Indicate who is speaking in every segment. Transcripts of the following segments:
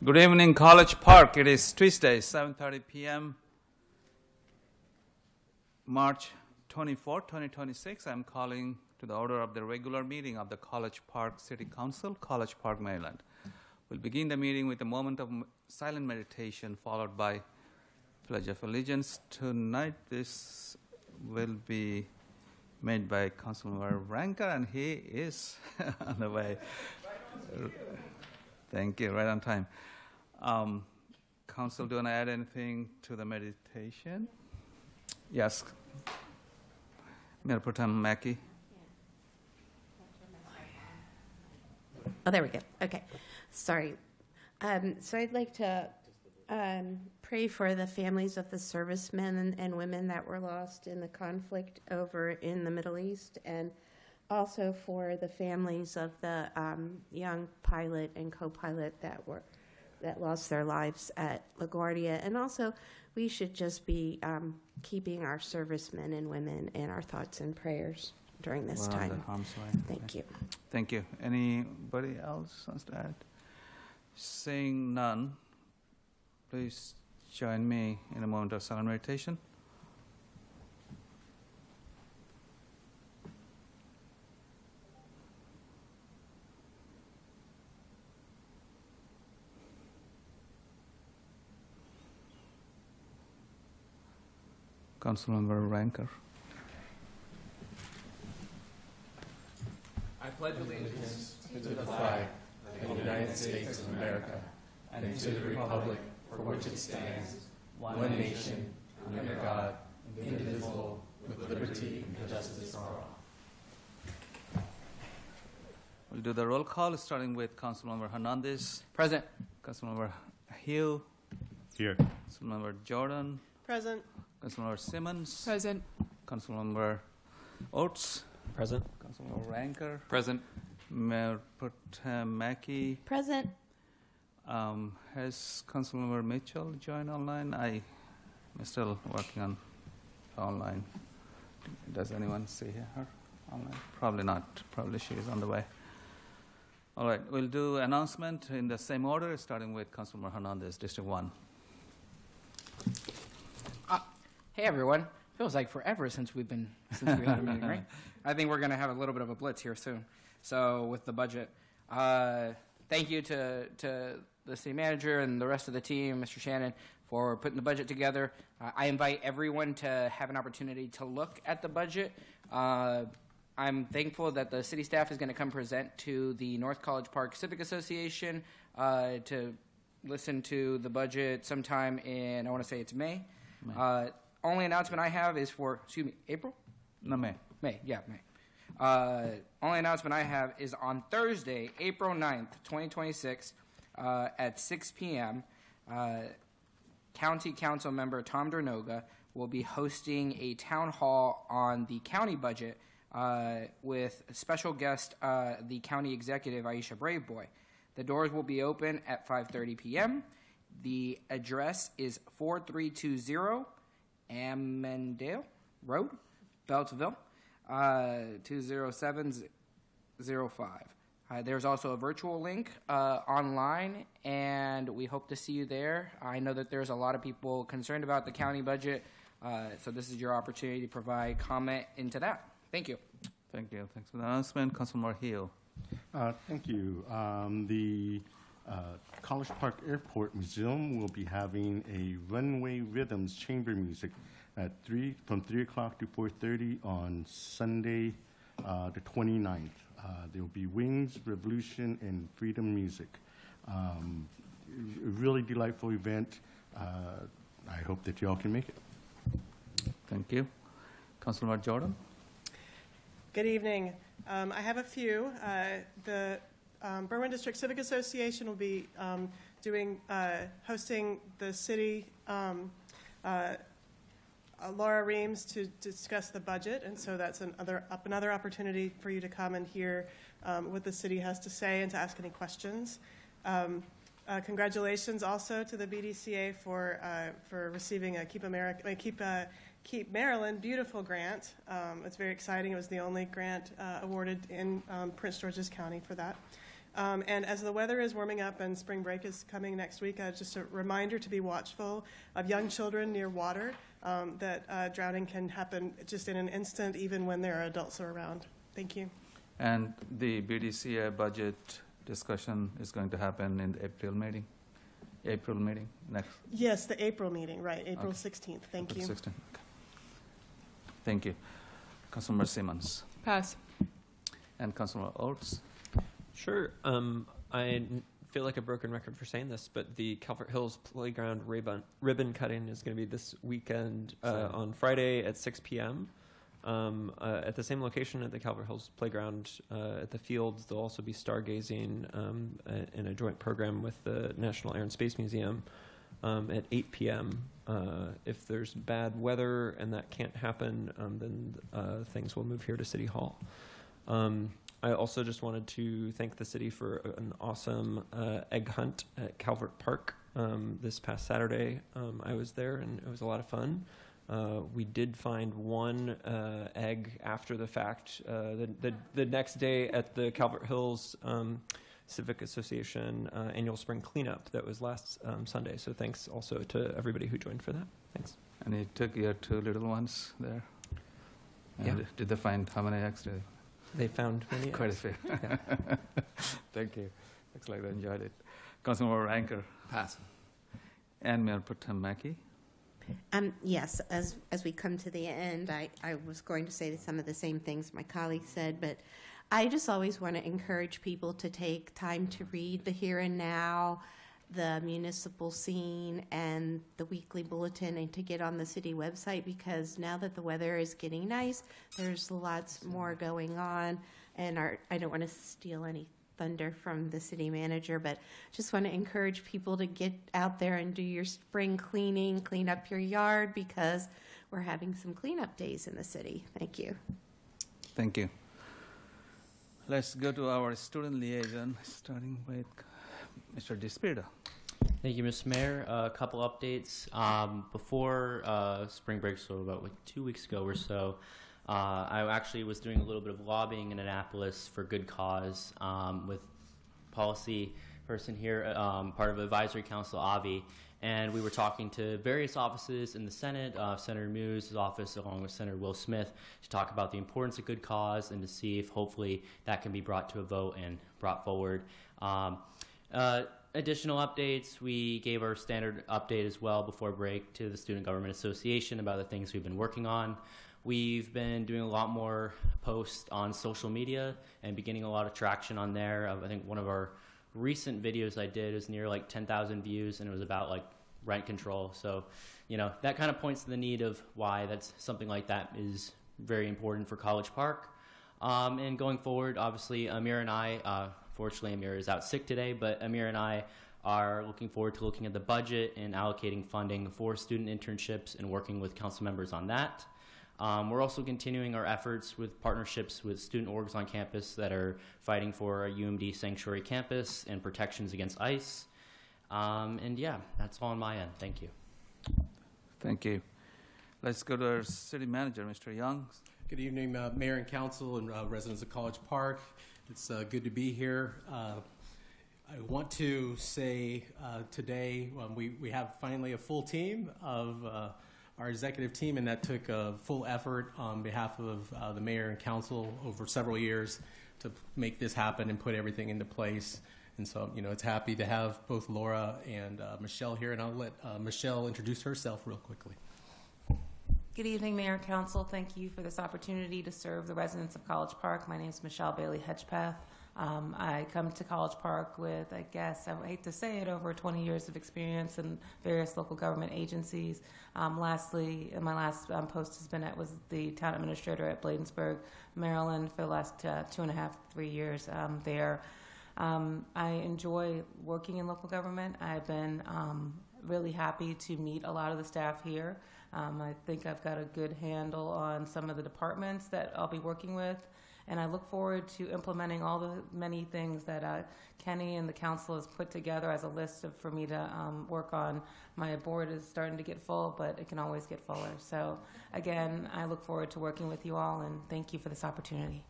Speaker 1: Good evening, College Park. It is Tuesday, 7:30 p.m., March 24, 2026. I'm calling to the order of the regular meeting of the College Park City Council, College Park, Maryland. We'll begin the meeting with a moment of silent meditation followed by Pledge of Allegiance. Tonight, this will be made by Councilmember Ranker, and he is on the way. Thank you, right on time. Council, do you want to add anything to the meditation? Yes. Mayor Pro Tem Mackey.
Speaker 2: Oh, there we go. Okay. Sorry. So I'd like to pray for the families of the servicemen and women that were lost in the conflict over in the Middle East, and also for the families of the young pilot and co-pilot that lost their lives at LaGuardia. And also, we should just be keeping our servicemen and women in our thoughts and prayers during this time. Thank you.
Speaker 1: Thank you. Anybody else wants to add? Seeing none, please join me in a moment of silent meditation. Councilmember Ranker.
Speaker 3: I pledge allegiance to the flag of the United States of America and to the republic for which it stands, one nation, under God, indivisible, with liberty and justice for all.
Speaker 1: We'll do the roll call, starting with Councilmember Hernandez.
Speaker 4: Present.
Speaker 1: Councilmember Hill.
Speaker 5: Here.
Speaker 1: Councilmember Jordan.
Speaker 6: Present.
Speaker 1: Councilmember Simmons.
Speaker 6: Present.
Speaker 1: Councilmember Oates.
Speaker 4: Present.
Speaker 1: Councilmember Ranker.
Speaker 4: Present.
Speaker 1: Mayor Pro Tem Mackey.
Speaker 2: Present.
Speaker 1: Has Councilmember Mitchell joined online? I'm still working on online. Does anyone see her online? Probably not. Probably she is on the way. All right, we'll do announcement in the same order, starting with Councilmember Hernandez, District 1.
Speaker 4: Hey everyone. Feels like forever since we had a meeting, right? I think we're going to have a little bit of a blitz here soon. So with the budget, thank you to the city manager and the rest of the team, Mr. Shannon, for putting the budget together. I invite everyone to have an opportunity to look at the budget. I'm thankful that the city staff is going to come present to the North College Park Civic Association to listen to the budget sometime in, I want to say it's May. Only announcement I have is for, April?
Speaker 1: No, May.
Speaker 4: May. Only announcement I have is on Thursday, April 9th, 2026, at 6 p.m., County Council member Tom Dernoga will be hosting a town hall on the county budget with special guest, the county executive, Aisha Braveboy. The doors will be open at 5:30 p.m. The address is 4320 Amendale Road, Beltsville, 20705. There's also a virtual link online, and we hope to see you there. I know that there's a lot of people concerned about the county budget, so this is your opportunity to provide comment into that. Thank you.
Speaker 1: Thank you. Thanks for the announcement. Councilmember Hill.
Speaker 5: Thank you. The College Park Airport Museum will be having a Runway Rhythms chamber music at from 3 o'clock to 4:30 on Sunday, the 29th. There will be Wings, Revolution, and Freedom music. A really delightful event. I hope that you all can make it.
Speaker 1: Thank you. Councilmember Jordan.
Speaker 6: Good evening. I have a few. The Berwyn District Civic Association will be hosting the city Laura Reams to discuss the budget, and so that's another opportunity for you to come and hear what the city has to say and to ask any questions. Congratulations also to the BDCA for receiving a Keep Maryland Beautiful grant. It's very exciting. It was the only grant awarded in Prince George's County for that. And as the weather is warming up and spring break is coming next week, just a reminder to be watchful of young children near water, that drowning can happen just in an instant, even when there are adults around. Thank you.
Speaker 1: And the BDCA budget discussion is going to happen in the April meeting? April meeting, next?
Speaker 6: Yes, the April meeting, right, April
Speaker 1: Okay.
Speaker 6: 16th. Thank
Speaker 1: April
Speaker 6: you.
Speaker 1: 16. Okay. Thank you. Councilmember Simmons.
Speaker 7: Pass.
Speaker 1: And Councilmember Oates.
Speaker 8: Sure. Feel like a broken record for saying this, but the Calvert Hills Playground ribbon cutting is going to be this weekend on Friday at 6 p.m. At the same location at the Calvert Hills Playground at the fields. There'll also be stargazing in a joint program with the National Air and Space Museum at 8 p.m. If there's bad weather and that can't happen, then things will move here to City Hall. I also just wanted to thank the city for an awesome egg hunt at Calvert Park this past Saturday. I was there and it was a lot of fun. We did find one egg after the fact the next day at the Calvert Hills Civic Association annual spring cleanup that was last Sunday. So thanks also to everybody who joined for that. Thanks.
Speaker 1: And you took your two little ones there? And
Speaker 8: Yeah.
Speaker 1: did they find how many eggs?
Speaker 8: They found many
Speaker 1: Quite a
Speaker 8: eggs.
Speaker 1: few. Thank you. Looks like they enjoyed it. Councilmember Ranker.
Speaker 3: Pass.
Speaker 1: And Mayor Pro Tem Mackey.
Speaker 2: Yes, as we come to the end, I was going to say some of the same things my colleague said, but I just always want to encourage people to take time to read the Here and Now, the municipal scene, and the weekly bulletin, and to get on the city website, because now that the weather is getting nice, there's lots more going on. And I don't want to steal any thunder from the city manager, but just want to encourage people to get out there and do your spring cleaning, clean up your yard, because we're having some cleanup days in the city. Thank you.
Speaker 1: Thank you. Let's go to our student liaison, starting with Mr. DeSpirito.
Speaker 9: Thank you, Mr. Mayor. A couple updates. Before spring break, so about 2 weeks ago or so, I actually was doing a little bit of lobbying in Annapolis for good cause with policy person here, part of Advisory Council, Avi, and we were talking to various offices in the Senate, Senator Mewes' office, along with Senator Will Smith, to talk about the importance of good cause and to see if hopefully that can be brought to a vote and brought forward. Additional updates, we gave our standard update as well before break to the Student Government Association about the things we've been working on. We've been doing a lot more posts on social media and beginning a lot of traction on there. I think one of our recent videos I did was near like 10,000 views, and it was about like rent control. So, you know, that kind of points to the need of why that's something like that is very important for College Park. And going forward, obviously, Amir and I, fortunately, Amir is out sick today, but Amir and I are looking forward to looking at the budget and allocating funding for student internships and working with council members on that. We're also continuing our efforts with partnerships with student orgs on campus that are fighting for a UMD sanctuary campus and protections against ICE. And yeah, that's all on my end. Thank you.
Speaker 1: Thank you. Let's go to our city manager, Mr. Young.
Speaker 3: Good evening, Mayor and Council and residents of College Park. It's good to be here. I want to say today we have finally a full team of our executive team, and that took a full effort on behalf of the mayor and council over several years to make this happen and put everything into place. And so, you know, it's happy to have both Laura and Michelle here, and I'll let Michelle introduce herself real quickly.
Speaker 7: Good evening, Mayor and Council. Thank you for this opportunity to serve the residents of College Park. My name is Michelle Bailey Hedgepath. I come to College Park with, I guess, I hate to say it, over 20 years of experience in various local government agencies. Lastly, my last post has been was the town administrator at Bladensburg, Maryland, for the last 2.5, 3 years there. I enjoy working in local government. I've been really happy to meet a lot of the staff here. I think I've got a good handle on some of the departments that I'll be working with, and I look forward to implementing all the many things that Kenny and the council has put together as a list for me to work on. My board is starting to get full, but it can always get fuller. So again, I look forward to working with you all, and thank you for this opportunity.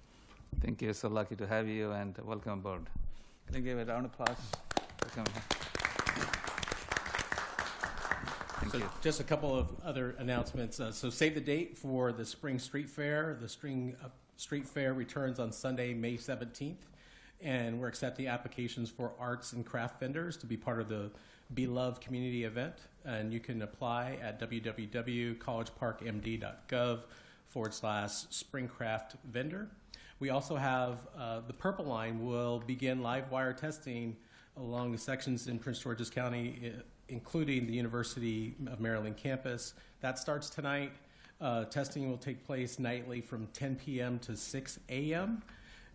Speaker 1: Thank you. So lucky to have you, and welcome aboard. Can you give a round of applause for coming here? Thank
Speaker 3: So
Speaker 1: you.
Speaker 3: just a couple of other announcements. So save the date for the Spring Street Fair. The Spring Street Fair returns on Sunday, May 17th. And we're accepting applications for arts and craft vendors to be part of the Be Loved community event. And you can apply at www.collegeparkmd.gov/springcraft vendor. We also have the Purple Line will begin live wire testing along the sections in Prince George's County, including the University of Maryland campus. That starts tonight. Testing will take place nightly from 10 p.m. to 6 a.m.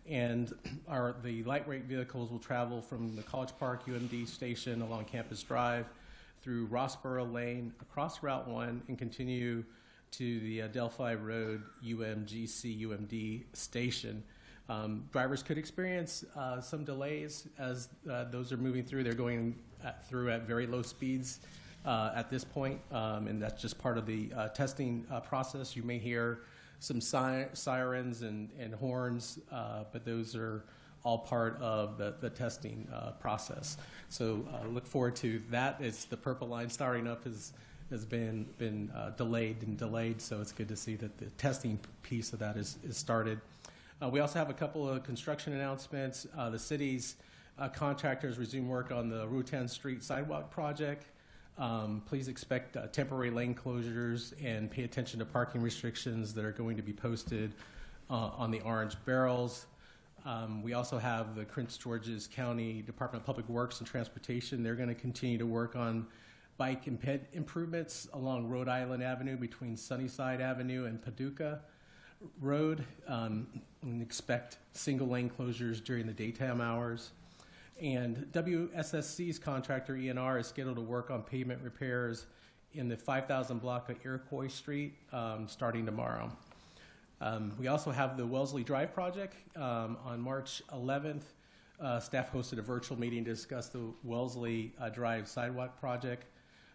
Speaker 3: And the light rail vehicles will travel from the College Park UMD station along Campus Drive through Rossboro Lane, across Route 1, and continue to the Delphi Road UMGC UMD station. Drivers could experience some delays as those are moving through. They're going through at very low speeds at this point, and that's just part of the testing process. You may hear some sirens and horns, but those are all part of the testing process. So look forward to that. It's the Purple Line starting up has been delayed, so it's good to see that the testing piece of that is started. We also have a couple of construction announcements. The city's contractors resume work on the Rutan Street sidewalk project. Please expect temporary lane closures and pay attention to parking restrictions that are going to be posted on the orange barrels. We also have the Prince George's County Department of Public Works and Transportation. They're going to continue to work on bike improvements along Rhode Island Avenue between Sunnyside Avenue and Paducah Road. And expect single lane closures during the daytime hours. And WSSC's contractor ENR is scheduled to work on pavement repairs in the 5,000 block of Iroquois Street starting tomorrow. We also have the Wellesley Drive project. On March 11th, staff hosted a virtual meeting to discuss the Wellesley Drive sidewalk project.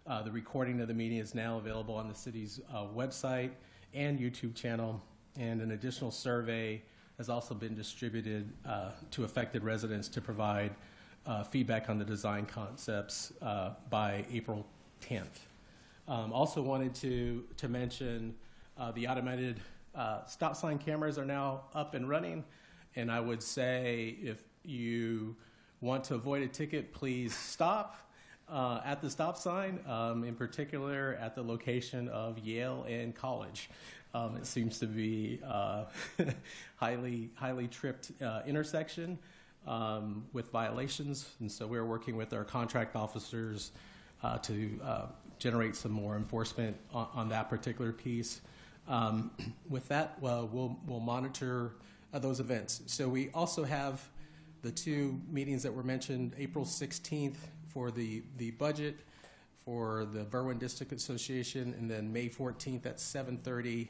Speaker 3: The recording of the meeting is now available on the city's website and YouTube channel, and an additional survey has also been distributed to affected residents to provide feedback on the design concepts by April 10th. Also wanted to mention the automated stop sign cameras are now up and running, and I would say if you want to avoid a ticket, please stop at the stop sign, in particular at the location of Yale and College. It seems to be highly tripped intersection with violations, and so we're working with our contract officers to generate some more enforcement on that particular piece. With that, we'll monitor those events. So we also have the two meetings that were mentioned, April 16th for the budget for the Berwyn District Association, and then May 14th at 7:30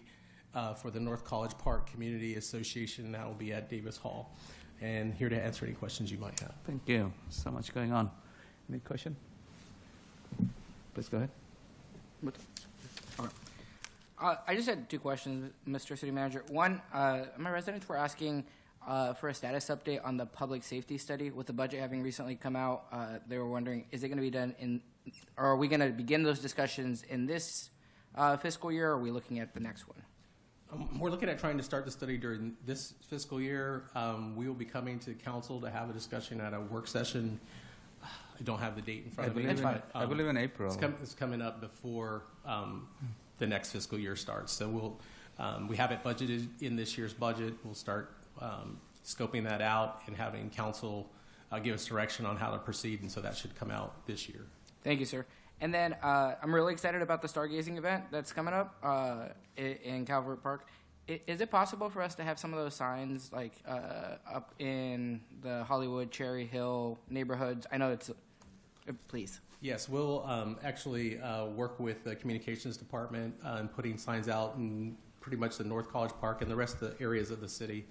Speaker 3: for the North College Park Community Association. That will be at Davis Hall. And here to answer any questions you might have.
Speaker 1: Thank you. So much going on. Any question? Please go ahead.
Speaker 4: I just had two questions, Mr. City Manager. One, my residents were asking for a status update on the public safety study. With the budget having recently come out, they were wondering, is it going to be done or are we going to begin those discussions in this fiscal year, or are we looking at the next one?
Speaker 3: We're looking at trying to start the study during this fiscal year. We will be coming to council to have a discussion at a work session. I don't have the date in front of me.
Speaker 1: I believe in April.
Speaker 3: It's coming up before the next fiscal year starts. So we have it budgeted in this year's budget. We'll start scoping that out and having council give us direction on how to proceed, and so that should come out this year.
Speaker 4: Thank you, sir. And then I'm really excited about the stargazing event that's coming up in Calvert Park. Is it possible for us to have some of those signs like up in the Hollywood, Cherry Hill neighborhoods? I know it's, please.
Speaker 3: Yes, we'll actually work with the communications department in putting signs out in pretty much the North College Park and the rest of the areas of the city.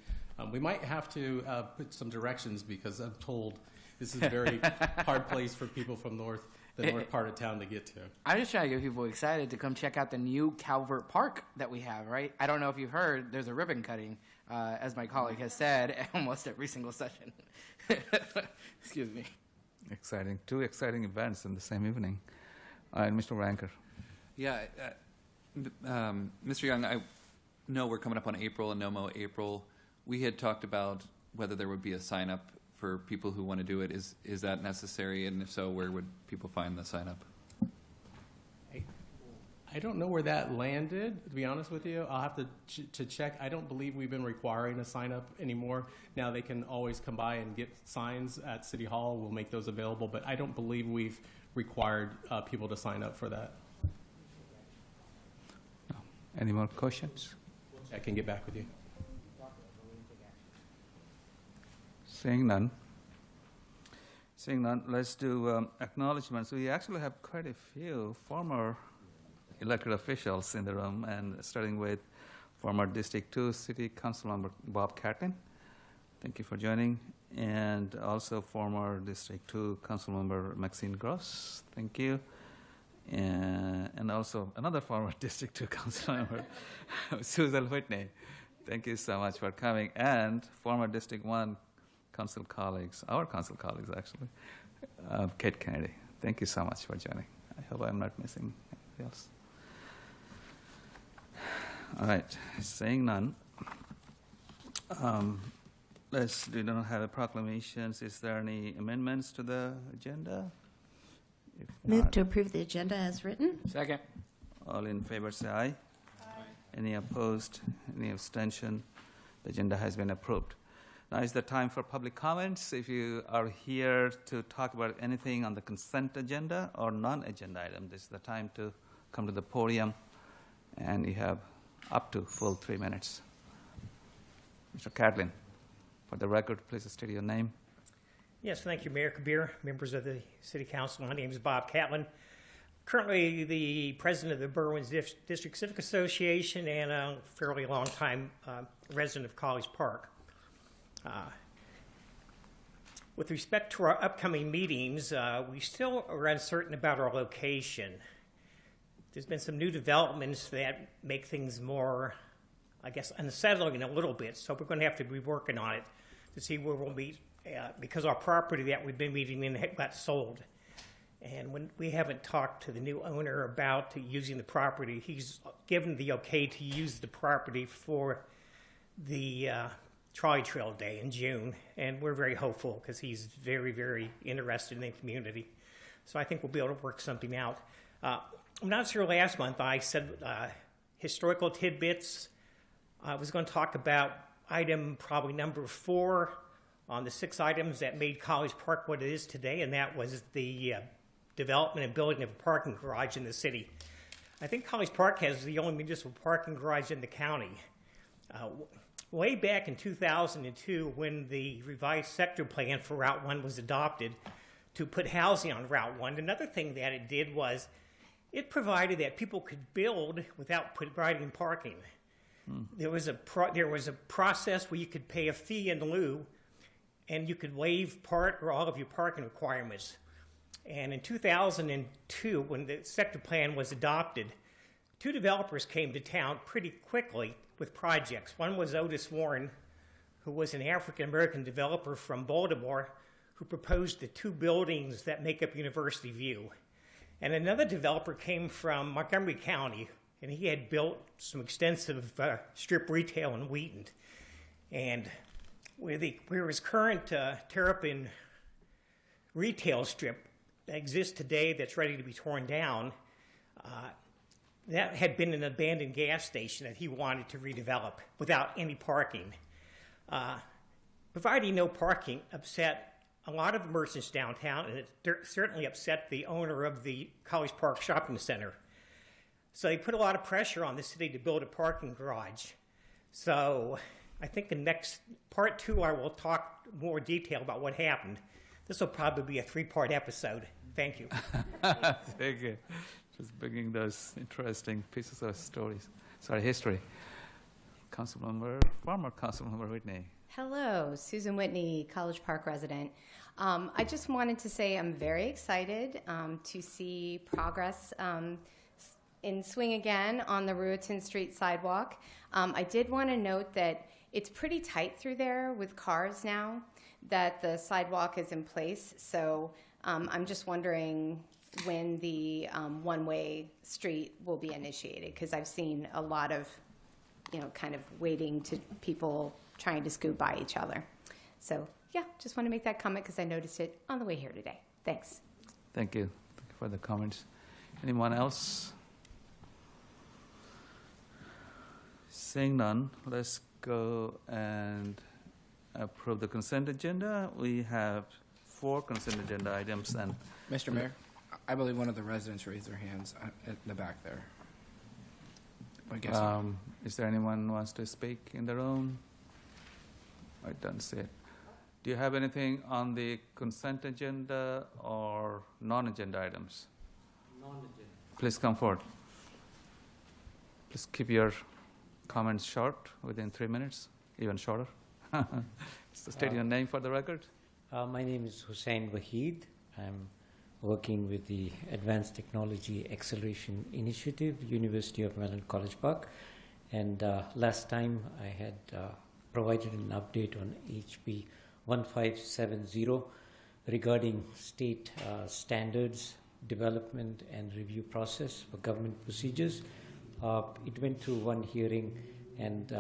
Speaker 3: We might have to put some directions because I'm told this is a very hard place for people from the north part of town to get to.
Speaker 4: I'm just trying to get people excited to come check out the new Calvert Park that we have, right? I don't know if you've heard, there's a ribbon cutting as my colleague has said, almost every single session. Excuse me.
Speaker 1: Exciting. Two exciting events in the same evening. All right, Mr. Ranker.
Speaker 10: Yeah, Mr. Young, I know we're coming up on April and NOMO April. We had talked about whether there would be a sign up for people who want to do it. Is that necessary? And if so, where would people find the sign up?
Speaker 3: I don't know where that landed, to be honest with you. I'll have to check. I don't believe we've been requiring a sign up anymore. Now they can always come by and get signs at City Hall. We'll make those available, but I don't believe we've required people to sign up for that.
Speaker 1: No. Any more questions?
Speaker 3: I can get back with you.
Speaker 1: Seeing none. Seeing none, let's do acknowledgements. We actually have quite a few former elected officials in the room, and starting with former District 2 City Council Member Bob Catlin. Thank you for joining. And also former District 2 Council Member Maxine Gross. Thank you. And also another former District 2 Council Member, Susan Whitney. Thank you so much for coming. And former District 1 Council colleagues, our Council colleagues actually, Kate Kennedy. Thank you so much for joining. I hope I'm not missing anything else. All right, saying none. We don't have proclamations. Is there any amendments to the agenda? If
Speaker 2: Move
Speaker 1: not,
Speaker 2: to approve the agenda as written.
Speaker 4: Second.
Speaker 1: all in favor say aye. Aye. Any opposed? Any abstention? The agenda has been approved. Now is the time for public comments. If you are here to talk about anything on the consent agenda or non-agenda item, this is the time to come to the podium, and you have up to full 3 minutes. Mr. Catlin, for the record, please state your name.
Speaker 11: Yes, thank you, Mayor Kabir, members of the City Council. My name is Bob Catlin. Currently the president of the Berwyn District Civic Association and a fairly long time resident of College Park. With respect to our upcoming meetings, we still are uncertain about our location. There's been some new developments that make things more, I guess, unsettling a little bit, so we're going to have to be working on it to see where we'll meet, because our property that we've been meeting in got sold. And when we haven't talked to the new owner about using the property, he's given the okay to use the property for the Trolley Trail Day in June, and we're very hopeful because he's very, very interested in the community. So I think we'll be able to work something out. I'm not sure last month I said historical tidbits. I was going to talk about item probably number 4 on the 6 items that made College Park what it is today, and that was the development and building of a parking garage in the city. I think College Park has the only municipal parking garage in the county. Way back in 2002, when the revised sector plan for Route 1 was adopted to put housing on Route 1, another thing that it did was it provided that people could build without providing parking. There was a process where you could pay a fee in lieu, and you could waive part or all of your parking requirements. And in 2002, when the sector plan was adopted, 2 developers came to town pretty quickly with projects. One was Otis Warren, who was an African-American developer from Baltimore, who proposed the 2 buildings that make up University View. And another developer came from Montgomery County, and he had built some extensive strip retail in Wheaton. And where his current Terrapin retail strip exists today that's ready to be torn down, that had been an abandoned gas station that he wanted to redevelop without any parking. Providing no parking upset a lot of merchants downtown, and it certainly upset the owner of the College Park Shopping Center. So they put a lot of pressure on the city to build a parking garage. So I think in next part 2, I will talk more detail about what happened. This will probably be a 3-part episode. Thank you.
Speaker 1: Thank you. Just bringing those interesting pieces of history. Former Councilmember Whitney.
Speaker 12: Hello, Susan Whitney, College Park resident. I just wanted to say I'm very excited to see progress in swing again on the Rueton Street sidewalk. I did want to note that it's pretty tight through there with cars now that the sidewalk is in place. So I'm just wondering when the one-way street will be initiated, because I've seen a lot of, kind of waiting to people trying to scoot by each other. So yeah, just want to make that comment because I noticed it on the way here today. Thanks.
Speaker 1: Thank you. Thank you for the comments. Anyone else? Seeing none, let's go and approve the consent agenda. We have 4 consent agenda items, and
Speaker 4: Mr. Mayor, I believe one of the residents raised their hands in the back there. I guess.
Speaker 1: is there anyone who wants to speak in the room? I don't see it. Do you have anything on the consent agenda or non-agenda items? Non-agenda. Please come forward. Please keep your comments short, within 3 minutes, even shorter. So state your name for the record.
Speaker 13: My name is Hussein Wahid. I'm working with the Advanced Technology Acceleration Initiative, University of Maryland College Park. And last time I had provided an update on HB 1570 regarding state standards development and review process for government procedures. It went through one hearing, and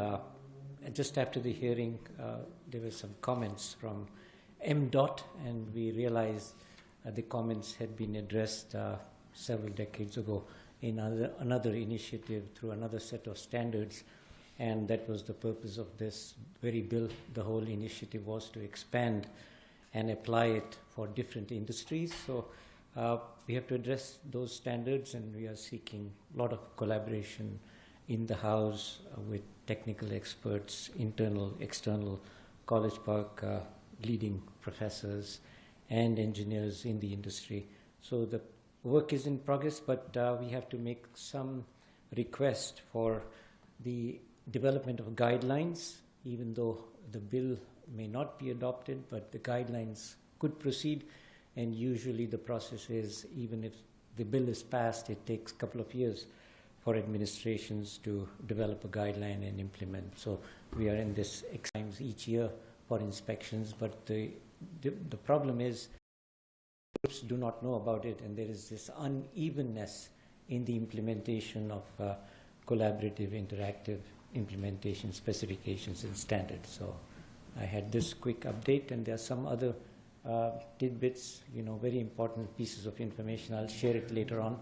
Speaker 13: just after the hearing, there were some comments from MDOT, and we realized the comments had been addressed several decades ago in another initiative through another set of standards, and that was the purpose of this very bill. The whole initiative was to expand and apply it for different industries. So we have to address those standards, and we are seeking a lot of collaboration in the House with technical experts, internal, external, College Park leading professors and engineers in the industry. So the work is in progress, but we have to make some request for the development of guidelines, even though the bill may not be adopted, but the guidelines could proceed. And usually the process is, even if the bill is passed, it takes a couple of years for administrations to develop a guideline and implement. So we are in this times each year for inspections, but the problem is groups do not know about it, and there is this unevenness in the implementation of collaborative, interactive implementation specifications and standards. So I had this quick update, and there are some other tidbits, very important pieces of information. I'll share it later on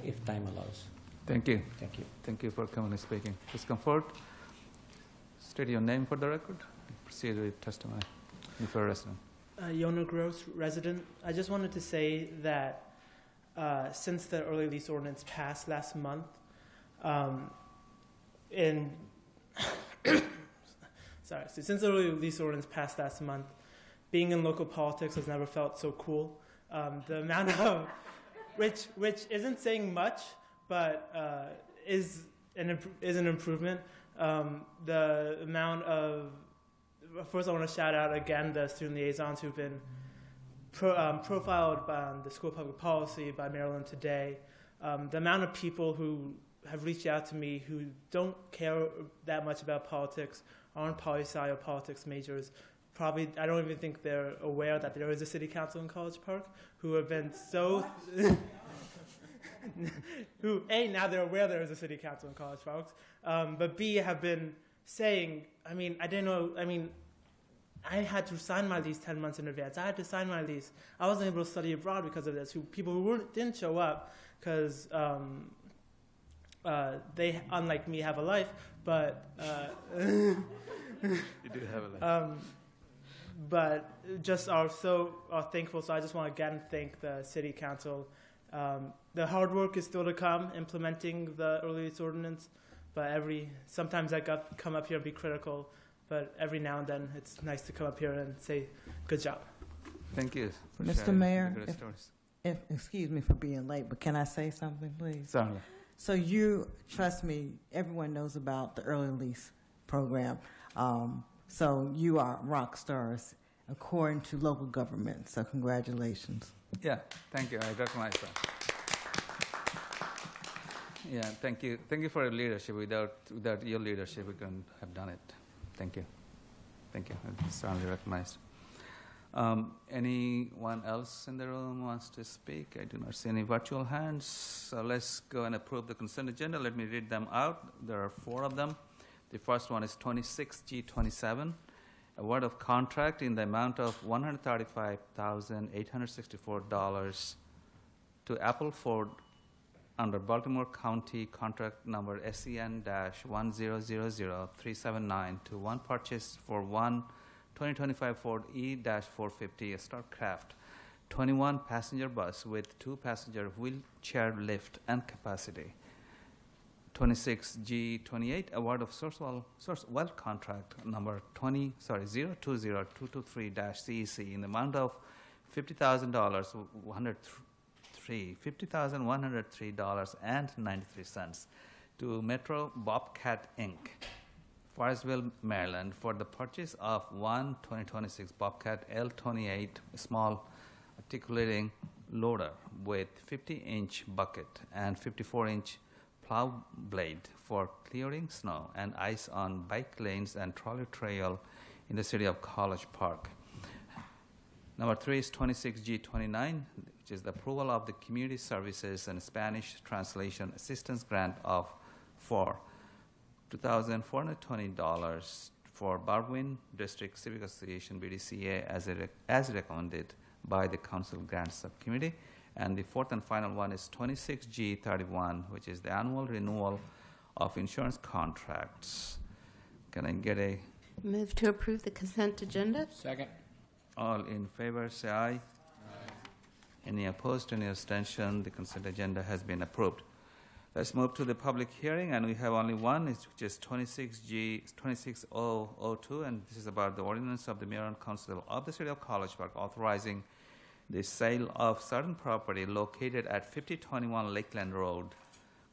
Speaker 13: if time allows.
Speaker 1: Thank you.
Speaker 13: Thank you.
Speaker 1: Thank you for coming and speaking. Please come forward. State your name for the record. Proceed with testimony. If you're a resident.
Speaker 14: Yona Gross, resident. I just wanted to say that since the early lease ordinance passed last month, since the early lease ordinance passed last month, being in local politics has never felt so cool. The amount of, which isn't saying much, but is an improvement. The amount of, first I want to shout out again the student liaisons who've been profiled by the School of Public Policy, by Maryland Today. The amount of people who have reached out to me who don't care that much about politics, aren't poli-sci or politics majors. Probably, I don't even think they're aware that there is a city council in College Park, who have been so, who, A, now they're aware there is a city council in College Park, but B, have been saying, I didn't know, I had to sign my lease 10 months in advance. I had to sign my lease. I wasn't able to study abroad because of this. People who didn't show up because they, unlike me, have a life, but...
Speaker 1: You do have a life.
Speaker 14: But just are so thankful. So I just want to again thank the City Council. The hard work is still to come, implementing the early lease ordinance. But sometimes I come up here and be critical. But every now and then, it's nice to come up here and say, "Good job."
Speaker 1: Thank you,
Speaker 15: Mr. Mayor. Excuse me for being late, but can I say something, please?
Speaker 1: Certainly.
Speaker 15: So trust me, everyone knows about the early lease program. So you are rock stars according to local government. So congratulations.
Speaker 1: Yeah, thank you. I recognize that. Yeah, thank you. Thank you for your leadership. Without your leadership, we couldn't have done it. Thank you. Thank you. It's strongly recognized. Anyone else in the room wants to speak? I do not see any virtual hands. So let's go and approve the consent agenda. Let me read them out. There are 4 of them. The first one is 26G27, award of contract in the amount of $135,864 to Apple Ford under Baltimore County contract number SEN-1000379 to one purchase for one 2025 Ford E-450 Starcraft 21 passenger bus with 2 passenger wheelchair lift and capacity. 26G28, award of Sourcewell contract number 020223-CEC in the amount of $50,103.93 to Metro Bobcat Inc., Forestville, Maryland, for the purchase of one 2026 Bobcat L28 small articulating loader with 50-inch bucket and 54-inch plow blade for clearing snow and ice on bike lanes and trolley trail in the city of College Park. Number 3 is 26G29, which is the approval of the Community Services and Spanish Translation Assistance Grant of for $2,420 for Barwin District Civic Association, BDCA, as recommended by the Council Grant Subcommittee. And the 4th and final one is 26G31, which is the annual renewal of insurance contracts. Can I get a...
Speaker 2: Move to approve the consent agenda.
Speaker 4: Second.
Speaker 1: All in favor, say aye. Aye. Any opposed, any abstention? The consent agenda has been approved. Let's move to the public hearing, and we have only one, which is 26002, and this is about the ordinance of the Mayor and Council of the City of College Park authorizing the sale of certain property located at 5021 Lakeland Road,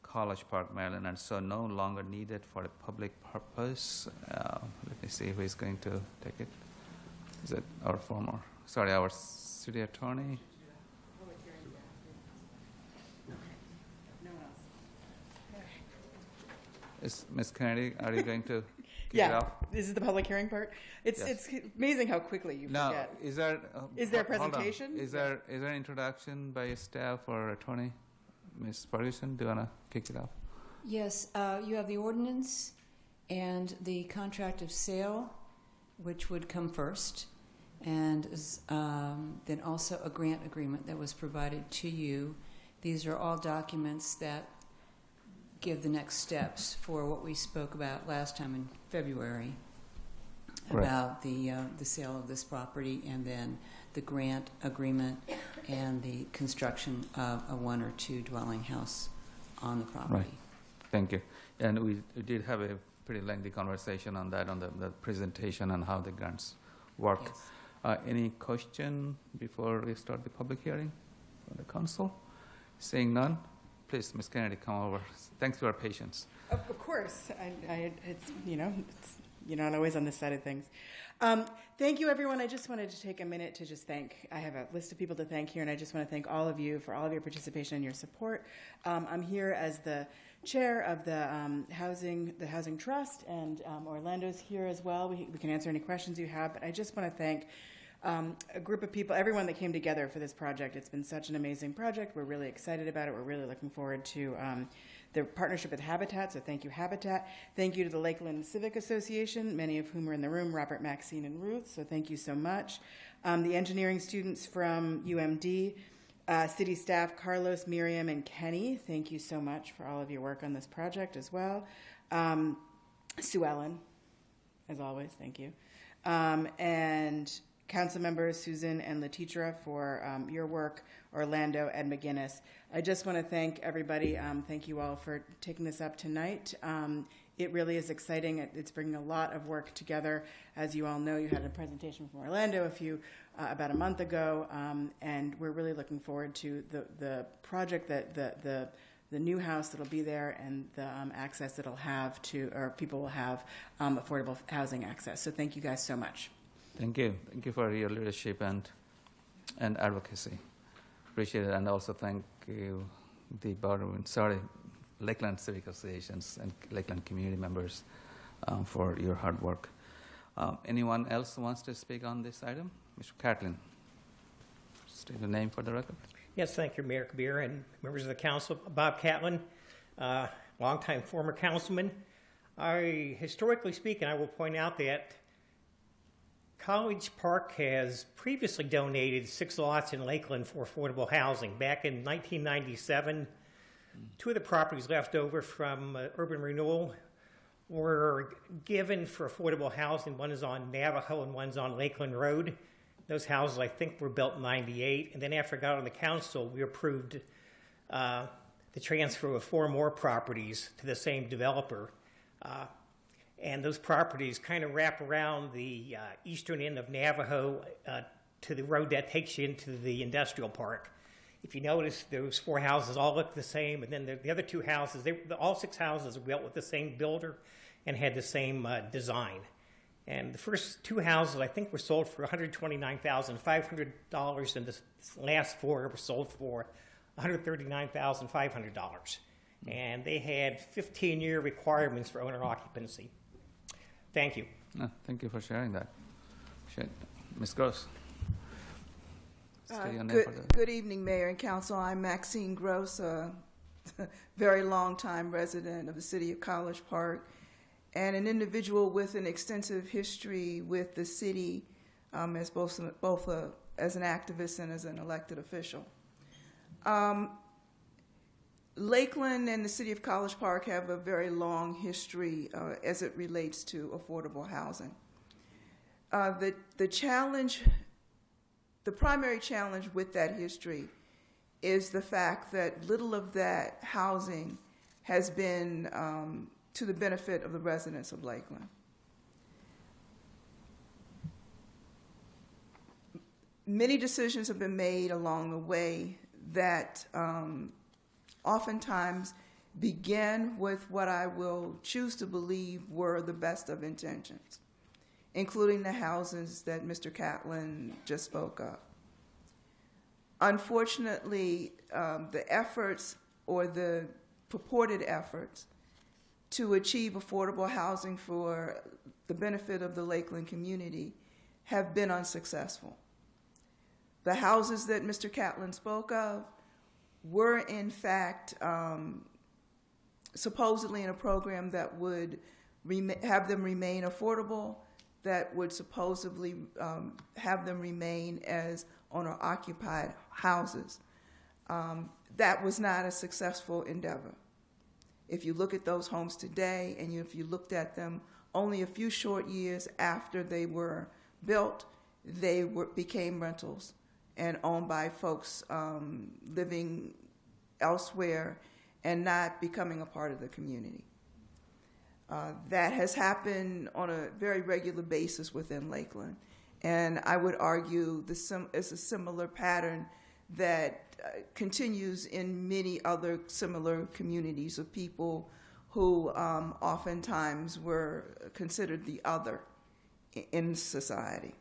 Speaker 1: College Park, Maryland, and so no longer needed for a public purpose. Let me see who is going to take it. Is it our our city attorney? Is Ms. Kennedy, are you going to kick it off?
Speaker 16: This is the public hearing part. It's amazing how quickly you
Speaker 1: Now,
Speaker 16: forget.
Speaker 1: is there
Speaker 16: a presentation?
Speaker 1: Is there an introduction by staff or attorney? Ms. Ferguson, do you want to kick it off?
Speaker 17: Yes, you have the ordinance and the contract of sale, which would come first, and then also a grant agreement that was provided to you. These are all documents that give the next steps for what we spoke about last time in February about the sale of this property, and then the grant agreement and the construction of a 1 or 2 dwelling house on the property.
Speaker 1: Right. Thank you. And we did have a pretty lengthy conversation on that, on the presentation and how the grants work.
Speaker 17: Yes.
Speaker 1: Any question before we start the public hearing from the council? Seeing none, please, Ms. Kennedy, come over. Thanks for your patience.
Speaker 16: Of course, it's you're not always on this side of things. Thank you, everyone. I just wanted to take a minute to just thank. I have a list of people to thank here, and I just want to thank all of you for all of your participation and your support. I'm here as the chair of the housing trust, and Orlando's here as well. We can answer any questions you have, but I just want to thank a group of people, everyone that came together for this project. It's been such an amazing project. We're really excited about it. We're really looking forward to the partnership with Habitat, so thank you, Habitat. Thank you to the Lakeland Civic Association, many of whom are in the room, Robert, Maxine, and Ruth, so thank you so much. The engineering students from UMD, city staff, Carlos, Miriam, and Kenny, thank you so much for all of your work on this project as well. Sue Ellen, as always, thank you. And council members Susan and Letitra for your work, Orlando, Ed McGinnis. I just want to thank everybody. Thank you all for taking this up tonight. It really is exciting. It's bringing a lot of work together. As you all know, you had a presentation from Orlando about a month ago, and we're really looking forward to the project, the new house that'll be there, and the access it'll have or people will have affordable housing access. So thank you guys so much.
Speaker 1: Thank you. Thank you for your leadership and advocacy. Appreciate it. And also thank you, the Lakeland Civic Associations and Lakeland community members for your hard work. Anyone else who wants to speak on this item? Mr. Catlin. State the name for the record.
Speaker 11: Yes, thank you, Mayor Kabir and members of the council. Bob Catlin, longtime former councilman. Historically speaking, I will point out that College Park has previously donated 6 lots in Lakeland for affordable housing. Back in 1997, 2 of the properties left over from urban renewal were given for affordable housing. One is on Navajo and one's on Lakeland Road. Those houses, I think, were built in '98. And then after I got on the council, we approved the transfer of 4 more properties to the same developer. And those properties kind of wrap around the eastern end of Navajo to the road that takes you into the industrial park. If you notice, those 4 houses all look the same, and then the other 2 houses, all 6 houses were built with the same builder and had the same design. And the first 2 houses, I think, were sold for $129,500, and the last 4 were sold for $139,500. And they had 15-year requirements for owner occupancy. Thank you.
Speaker 1: Thank you for sharing that. Ms. Gross. State your name for the-
Speaker 18: Good evening, Mayor and Council. I'm Maxine Gross, a very long-time resident of the city of College Park, and an individual with an extensive history with the city as both as an activist and as an elected official. Lakeland and the city of College Park have a very long history as it relates to affordable housing. The primary challenge with that history is the fact that little of that housing has been to the benefit of the residents of Lakeland. Many decisions have been made along the way that oftentimes begin with what I will choose to believe were the best of intentions, including the houses that Mr. Catlin just spoke of. Unfortunately, the efforts or the purported efforts to achieve affordable housing for the benefit of the Lakeland community have been unsuccessful. The houses that Mr. Catlin spoke of were in fact supposedly in a program that would have them remain affordable, that would supposedly have them remain as owner-occupied houses. That was not a successful endeavor. If you look at those homes today, and if you looked at them only a few short years after they were built, they became rentals and owned by folks living elsewhere and not becoming a part of the community. That has happened on a very regular basis within Lakeland. And I would argue it's a similar pattern that continues in many other similar communities of people who oftentimes were considered the other in society.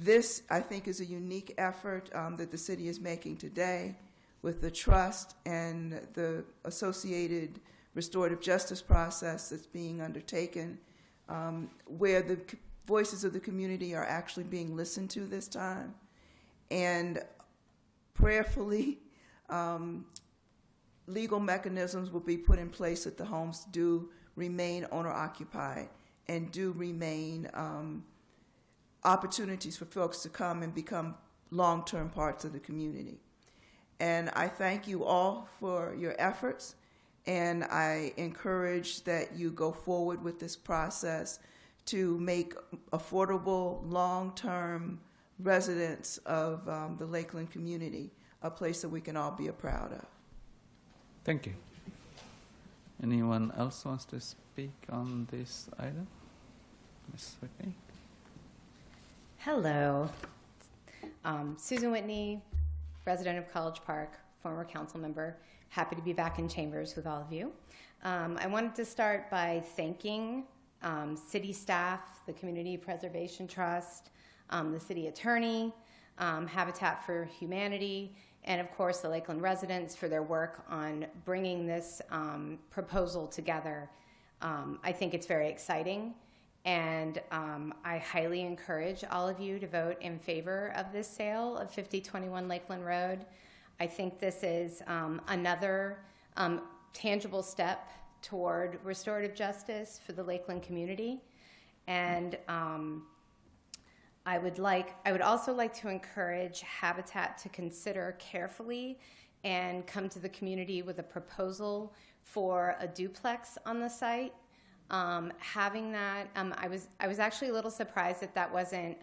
Speaker 18: This, I think, is a unique effort that the city is making today with the trust and the associated restorative justice process that's being undertaken, where the voices of the community are actually being listened to this time. And prayerfully, legal mechanisms will be put in place that the homes do remain owner-occupied and do remain opportunities for folks to come and become long-term parts of the community. And I thank you all for your efforts, and I encourage that you go forward with this process to make affordable, long-term residents of the Lakeland community a place that we can all be proud of.
Speaker 1: Thank you. Anyone else wants to speak on this item? Ms. Whitney?
Speaker 12: Hello. Susan Whitney, resident of College Park, former council member. Happy to be back in chambers with all of you. I wanted to start by thanking city staff, the Community Preservation Trust, the city attorney, Habitat for Humanity, and of course the Lakeland residents for their work on bringing this proposal together. I think it's very exciting, And I highly encourage all of you to vote in favor of this sale of 5021 Lakeland Road. I think this is another tangible step toward restorative justice for the Lakeland community. And I would also like to encourage Habitat to consider carefully and come to the community with a proposal for a duplex on the site. Having that, I was actually a little surprised that that wasn't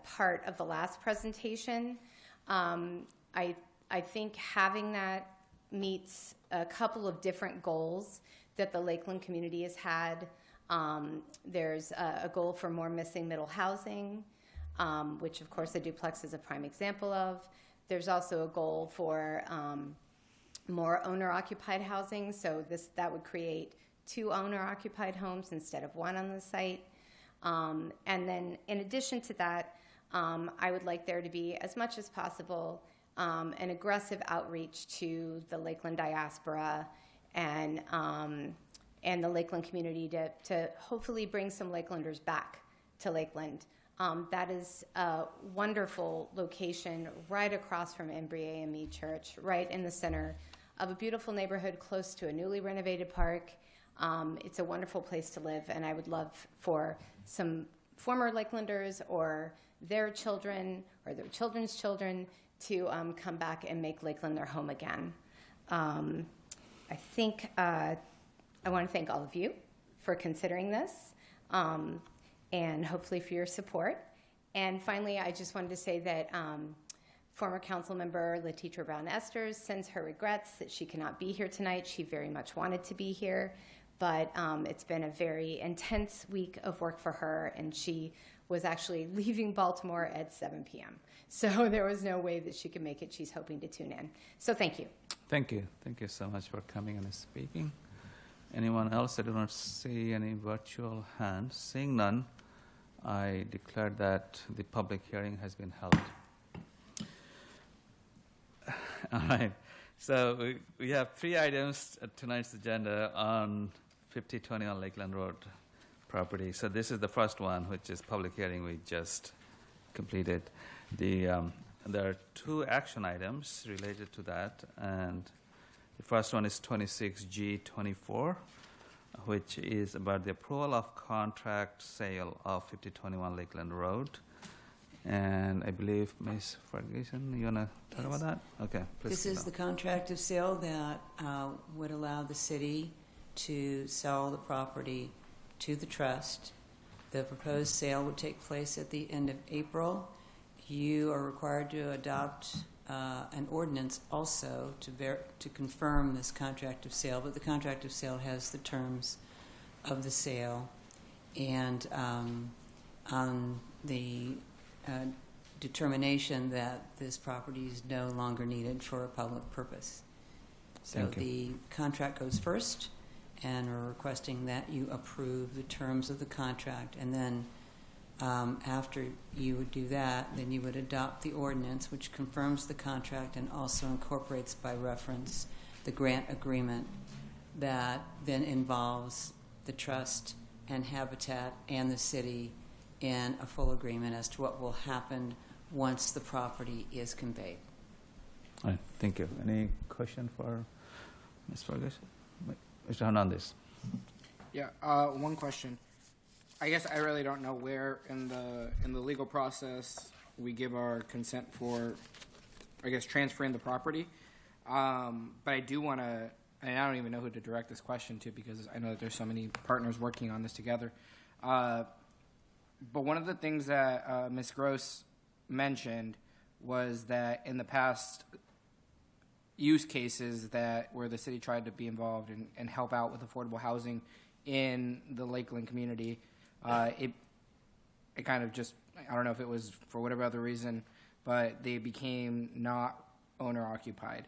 Speaker 12: part of the last presentation. I think having that meets a couple of different goals that the Lakeland community has had. There's a goal for more missing middle housing, which of course the duplex is a prime example of. There's also a goal for more owner-occupied housing, so that would create 2 owner-occupied homes instead of 1 on the site. And then in addition to that, I would like there to be, as much as possible, an aggressive outreach to the Lakeland diaspora and the Lakeland community to hopefully bring some Lakelanders back to Lakeland. That is a wonderful location right across from Embry AME Church, right in the center of a beautiful neighborhood close to a newly renovated park. It's a wonderful place to live, and I would love for some former Lakelanders or their children or their children's children to come back and make Lakeland their home again. I think I want to thank all of you for considering this and hopefully for your support. And finally, I just wanted to say that former council member Letitra Brown-Esters sends her regrets that she cannot be here tonight. She very much wanted to be here, but it's been a very intense week of work for her, and she was actually leaving Baltimore at 7 p.m. So there was no way that she could make it. She's hoping to tune in. So thank you.
Speaker 1: Thank you. Thank you so much for coming and speaking. Anyone else? I do not see any virtual hands. Seeing none, I declare that the public hearing has been held. All right. So we have 3 items at tonight's agenda on 5021 Lakeland Road property. So this is the first one, which is public hearing we just completed. There are 2 action items related to that, and the first one is 26G24, which is about the approval of contract sale of 5021 Lakeland Road. And I believe, Ms. Ferguson, you want to talk about that? Okay, please.
Speaker 17: This is the contract of sale that would allow the city to sell the property to the trust. The proposed sale would take place at the end of April. You are required to adopt an ordinance also to confirm this contract of sale, but the contract of sale has the terms of the sale, and on the determination that this property is no longer needed for a public purpose. So the contract goes first, and we're requesting that you approve the terms of the contract, and then after you would do that, then you would adopt the ordinance, which confirms the contract and also incorporates by reference the grant agreement that then involves the trust and Habitat and the city in a full agreement as to what will happen once the property is conveyed.
Speaker 1: All right, thank you. Any question for Ms. Ferguson? Mr. Hernandez.
Speaker 4: Yeah, one question. I guess I really don't know where in the legal process we give our consent for, I guess, transferring the property. But I do want to, and I don't even know who to direct this question to because I know that there's so many partners working on this together. But one of the things that Ms. Gross mentioned was that in the past use cases where the city tried to be involved and help out with affordable housing in the Lakeland community, it kind of just, I don't know if it was for whatever other reason, but they became not owner-occupied.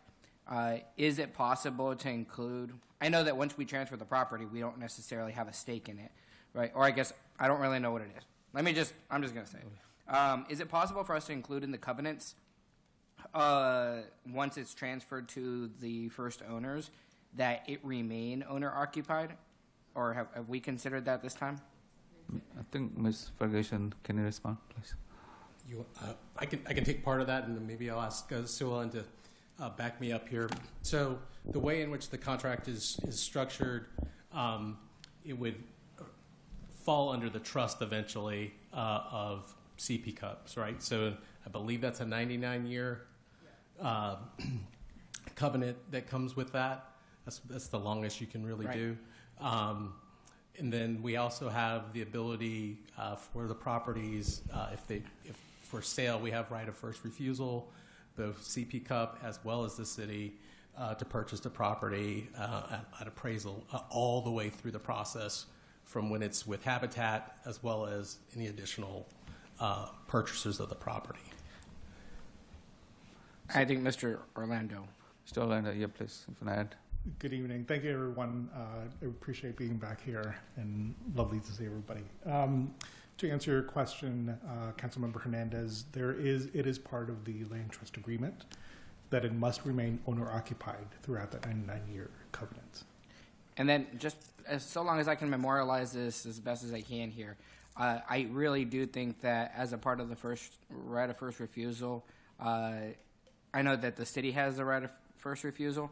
Speaker 4: Is it possible to include, I know that once we transfer the property, we don't necessarily have a stake in it, right? Or I guess, I don't really know what it is. I'm just going to say it. Is it possible for us to include in the covenants, once it's transferred to the first owners, that it remain owner-occupied? Or have we considered that this time?
Speaker 1: I think Ms. Ferguson, can you respond, please?
Speaker 19: I can take part of that, and maybe I'll ask Sue Ellen to back me up here. So the way in which the contract is structured, it would fall under the trust eventually of CP Cups, right? So I believe that's a 99-year covenant that comes with that. That's the longest you can really do. And then we also have the ability for the properties, if for sale, we have right of first refusal, both CP Cup as well as the city, to purchase the property at appraisal all the way through the process from when it's with Habitat as well as any additional purchasers of the property.
Speaker 4: I think Mr. Orlando.
Speaker 1: Mr. Orlando, yeah, please, if you can add.
Speaker 20: Good evening. Thank you, everyone. I appreciate being back here, and lovely to see everybody. To answer your question, Councilmember Hernandez, it is part of the land trust agreement that it must remain owner-occupied throughout that 99-year covenant.
Speaker 4: And then just so long as I can memorialize this as best as I can here, I really do think that as a part of the right of first refusal, I know that the city has the right of first refusal.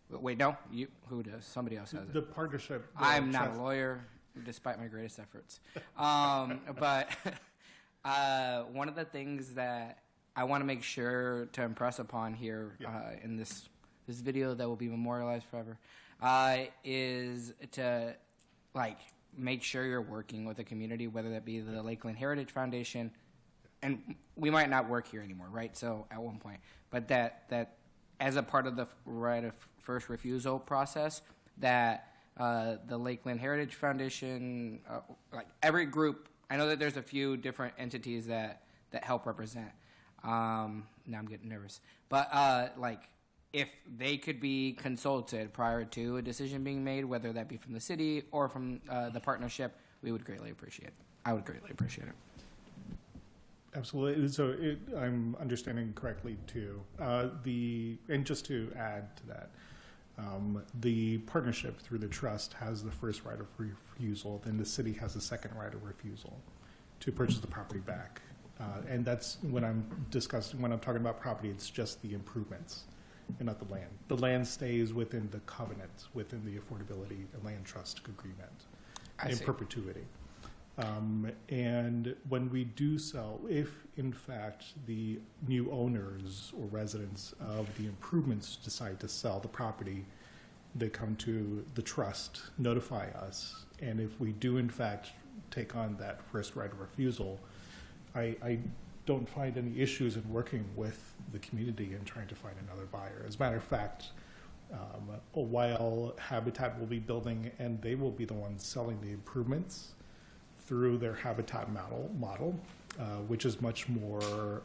Speaker 4: Wait, no, who does? Somebody else has it.
Speaker 20: The partnership.
Speaker 4: I'm not a lawyer, despite my greatest efforts. But one of the things that I want to make sure to impress upon here in this video that will be memorialized forever is to make sure you're working with the community, whether that be the Lakeland Heritage Foundation, and we might not work here anymore, right? So at one point, but that as a part of the right of first refusal process, that the Lakeland Heritage Foundation, every group, I know that there's a few different entities that help represent. Now I'm getting nervous, but if they could be consulted prior to a decision being made, whether that be from the city or from the partnership, we would greatly appreciate it. I would greatly appreciate it.
Speaker 20: Absolutely. So I'm understanding correctly too. And just to add to that, the partnership through the trust has the first right of refusal, then the city has the second right of refusal to purchase the property back. And that's when I'm talking about property, it's just the improvements and not the land. The land stays within the covenant, within the affordability and land trust agreement in perpetuity. And when we do sell, if in fact the new owners or residents of the improvements decide to sell the property, they come to the trust, notify us, and if we do in fact take on that first right of refusal, I don't find any issues in working with the community and trying to find another buyer. As a matter of fact, while Habitat will be building and they will be the ones selling the improvements through their Habitat model, which is much more,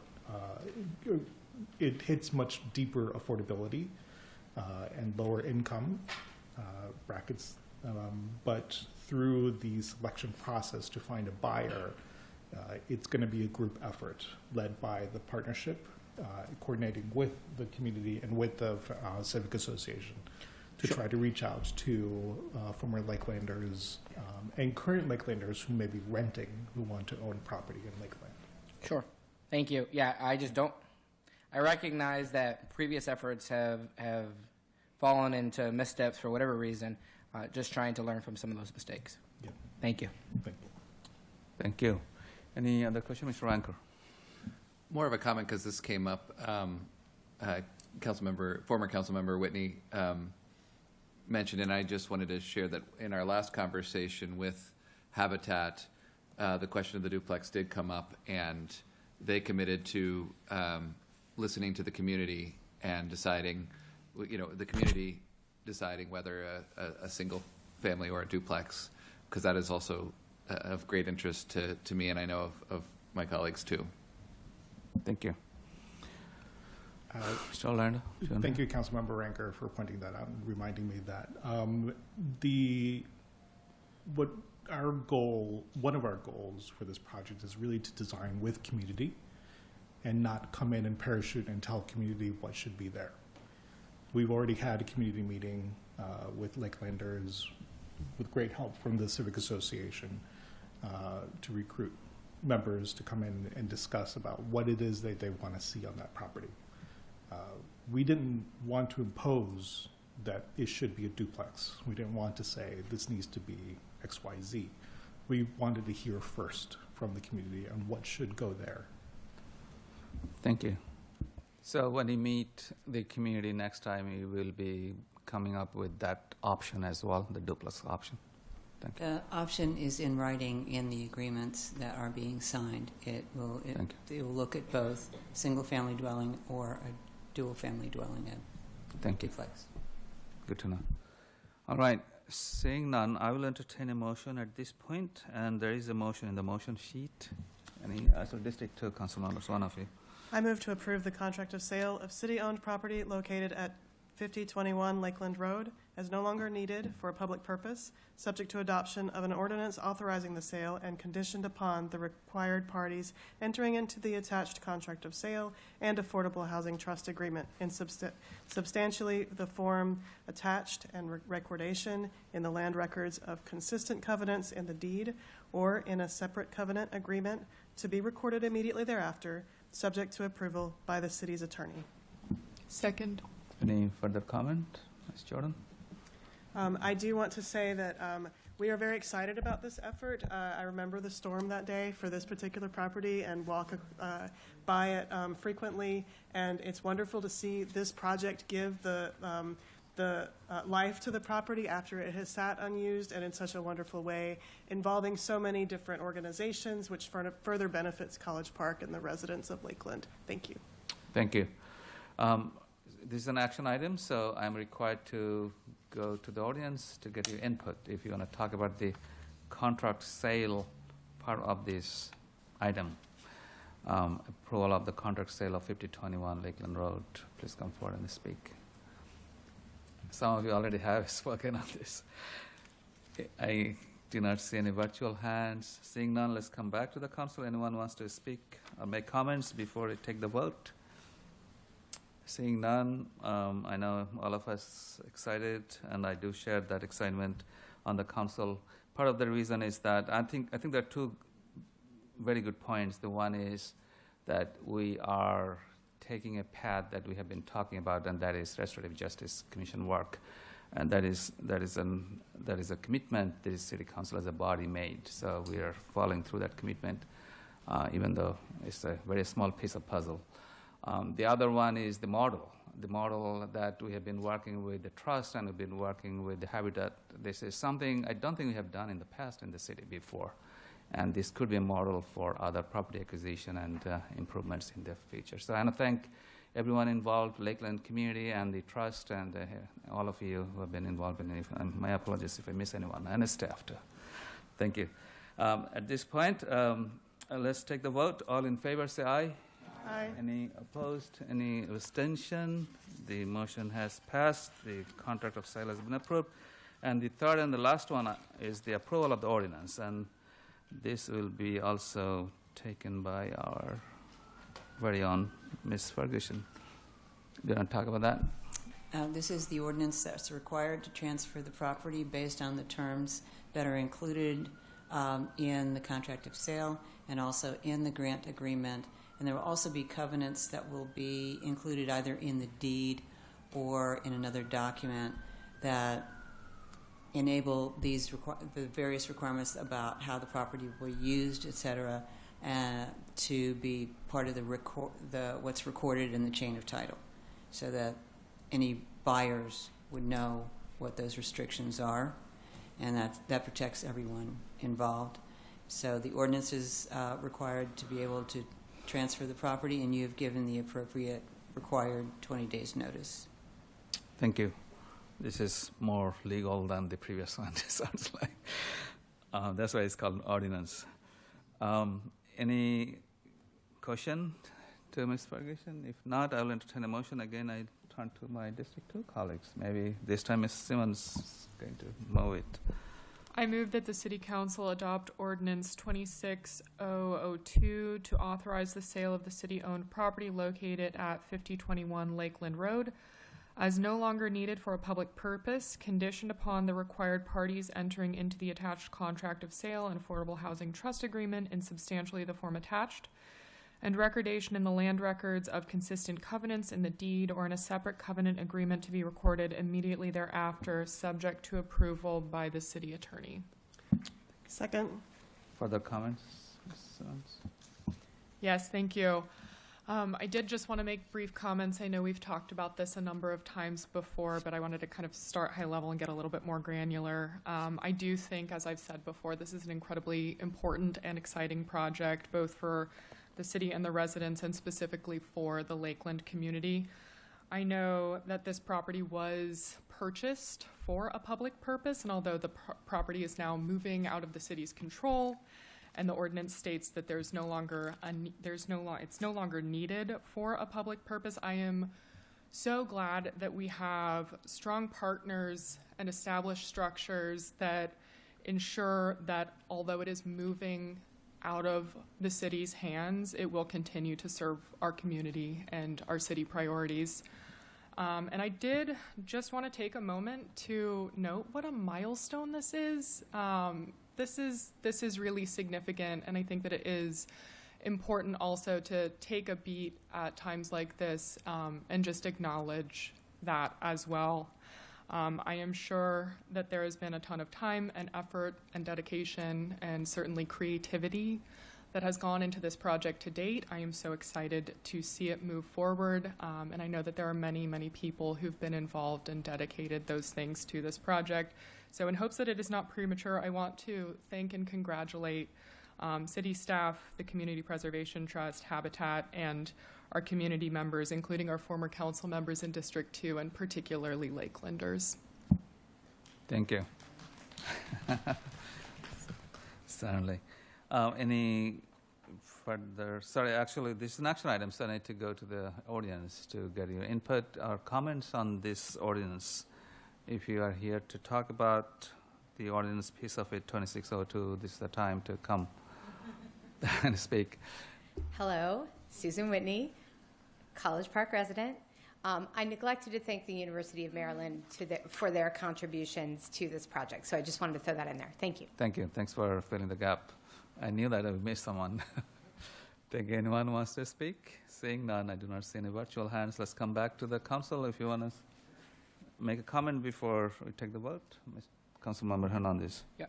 Speaker 20: it hits much deeper affordability and lower income brackets, but through the selection process to find a buyer, it's going to be a group effort led by the partnership, coordinating with the community and with the Civic Association to try to reach out to former Lakelanders and current Lakelanders who may be renting, who want to own property in Lakeland.
Speaker 4: Sure. Thank you. Yeah, I recognize that previous efforts have fallen into missteps for whatever reason, just trying to learn from some of those mistakes.
Speaker 20: Yeah.
Speaker 4: Thank you.
Speaker 20: Thank you.
Speaker 1: Thank you. Any other question, Mr. Ranker?
Speaker 10: More of a comment because this came up. Former Councilmember Whitney mentioned, and I just wanted to share that in our last conversation with Habitat, the question of the duplex did come up, and they committed to listening to the community and deciding, the community deciding whether a single family or a duplex, because that is also of great interest to me, and I know of my colleagues too. What you?
Speaker 1: Mr. Orlando?
Speaker 20: Thank you, Councilmember Ranker, for pointing that out and reminding me that. One of our goals for this project is really to design with community and not come in and parachute and tell community what should be there. We've already had a community meeting with Lakelanders with great help from the Civic Association to recruit members to come in and discuss about what it is that they want to see on that property. We didn't want to impose that it should be a duplex. We didn't want to say this needs to be XYZ. We wanted to hear first from the community on what should go there.
Speaker 1: Thank you. So when you meet the community next time, you will be coming up with that option as well, the duplex option. Thank you.
Speaker 17: The option is in writing in the agreements that are being signed. It will look at both single-family dwelling or a dual-family dwelling and
Speaker 1: Thank you.
Speaker 17: duplex.
Speaker 1: Good to know. All right. Seeing none, I will entertain a motion at this point, and there is a motion in the motion sheet. So District 2 council members, one of you.
Speaker 6: I move to approve the contract of sale of city-owned property located at 5021 Lakeland Road as no longer needed for a public purpose, subject to adoption of an ordinance authorizing the sale and conditioned upon the required parties entering into the attached contract of sale and affordable housing trust agreement in substantially the form attached and recordation in the land records of consistent covenants in the deed or in a separate covenant agreement to be recorded immediately thereafter, subject to approval by the city's attorney.
Speaker 21: Second.
Speaker 1: Any further comment, Ms. Jordan?
Speaker 6: I do want to say that we are very excited about this effort. I remember the storm that day for this particular property and walk by it frequently, and it's wonderful to see this project give the life to the property after it has sat unused and in such a wonderful way, involving so many different organizations, which further benefits College Park and the residents of Lakeland. Thank you.
Speaker 1: Thank you. This is an action item, so I'm required to go to the audience to get your input if you want to talk about the contract sale part of this item. Approval of the contract sale of 5021 Lakeland Road. Please come forward and speak. Some of you already have spoken on this. I do not see any virtual hands. Seeing none, let's come back to the council. Anyone wants to speak or make comments before we take the vote? Seeing none, I know all of us excited, and I do share that excitement on the council. Part of the reason is that I think there are two very good points. The one is that we are taking a path that we have been talking about, and that is Restorative Justice Commission work, and that is a commitment the City Council as a body made. So we are following through that commitment, even though it's a very small piece of puzzle. The other one is the model that we have been working with the trust and we've been working with the Habitat. This is something I don't think we have done in the past in the city before, and this could be a model for other property acquisition and improvements in the future. So I want to thank everyone involved, Lakeland community and the trust, and all of you who have been involved in it. And my apologies if I miss anyone, and the staff too. Thank you. At this point, let's take the vote. All in favor, say aye.
Speaker 6: Aye.
Speaker 1: Any opposed? Any abstention? The motion has passed. The contract of sale has been approved. And the third and the last one is the approval of the ordinance. And this will be also taken by our very own Ms. Ferguson. Do you want to talk about that?
Speaker 17: This is the ordinance that's required to transfer the property based on the terms that are included in the contract of sale and also in the grant agreement. And there will also be covenants that will be included either in the deed or in another document that enable the various requirements about how the property will be used, et cetera, to be part of what's recorded in the chain of title, so that any buyers would know what those restrictions are, and that protects everyone involved. So the ordinance is required to be able to transfer the property, and you have given the appropriate required 20 days notice.
Speaker 1: Thank you. This is more legal than the previous one, it sounds like. That's why it's called ordinance. Any question to Ms. Ferguson? If not, I will entertain a motion. Again, I turn to my District 2 colleagues. Maybe this time Ms. Simmons is going to move it.
Speaker 21: I move that the City Council adopt Ordinance 26002 to authorize the sale of the city-owned property located at 5021 Lakeland Road as no longer needed for a public purpose, conditioned upon the required parties entering into the attached contract of sale and affordable housing trust agreement in substantially the form attached, and recordation in the land records of consistent covenants in the deed or in a separate covenant agreement to be recorded immediately thereafter, subject to approval by the city attorney.
Speaker 6: Second.
Speaker 1: Further comments? Concerns?
Speaker 21: Yes, thank you. I did just want to make brief comments. I know we've talked about this a number of times before, but I wanted to kind of start high level and get a little bit more granular. I do think, as I've said before, this is an incredibly important and exciting project, both for the city and the residents, and specifically for the Lakeland community. I know that this property was purchased for a public purpose, and although the property is now moving out of the city's control, and the ordinance states that it's no longer needed for a public purpose, I am so glad that we have strong partners and established structures that ensure that although it is moving out of the city's hands, it will continue to serve our community and our city priorities. And I did just want to take a moment to note what a milestone this is. This is really significant, and I think that it is important also to take a beat at times like this and just acknowledge that as well. I am sure that there has been a ton of time and effort and dedication and certainly creativity that has gone into this project to date. I am so excited to see it move forward, and I know that there are many, many people who've been involved and dedicated those things to this project. So in hopes that it is not premature, I want to thank and congratulate city staff, the Community Preservation Trust, Habitat, and our community members, including our former council members in District 2, and particularly Lakelanders.
Speaker 1: Thank you. Certainly. Any further, sorry, actually, this is an action item, so I need to go to the audience to get your input or comments on this ordinance. If you are here to talk about the ordinance piece of it, 2602, this is the time to come and speak.
Speaker 12: Hello, Susan Whitney, College Park resident. I neglected to thank the University of Maryland for their contributions to this project, so I just wanted to throw that in there. Thank you.
Speaker 1: Thank you. Thanks for filling the gap. I knew that I would miss someone. Think anyone wants to speak? Seeing none, I do not see any virtual hands. Let's come back to the council if you want to make a comment before we take the vote. Councilmember Hernandez.
Speaker 4: Yeah,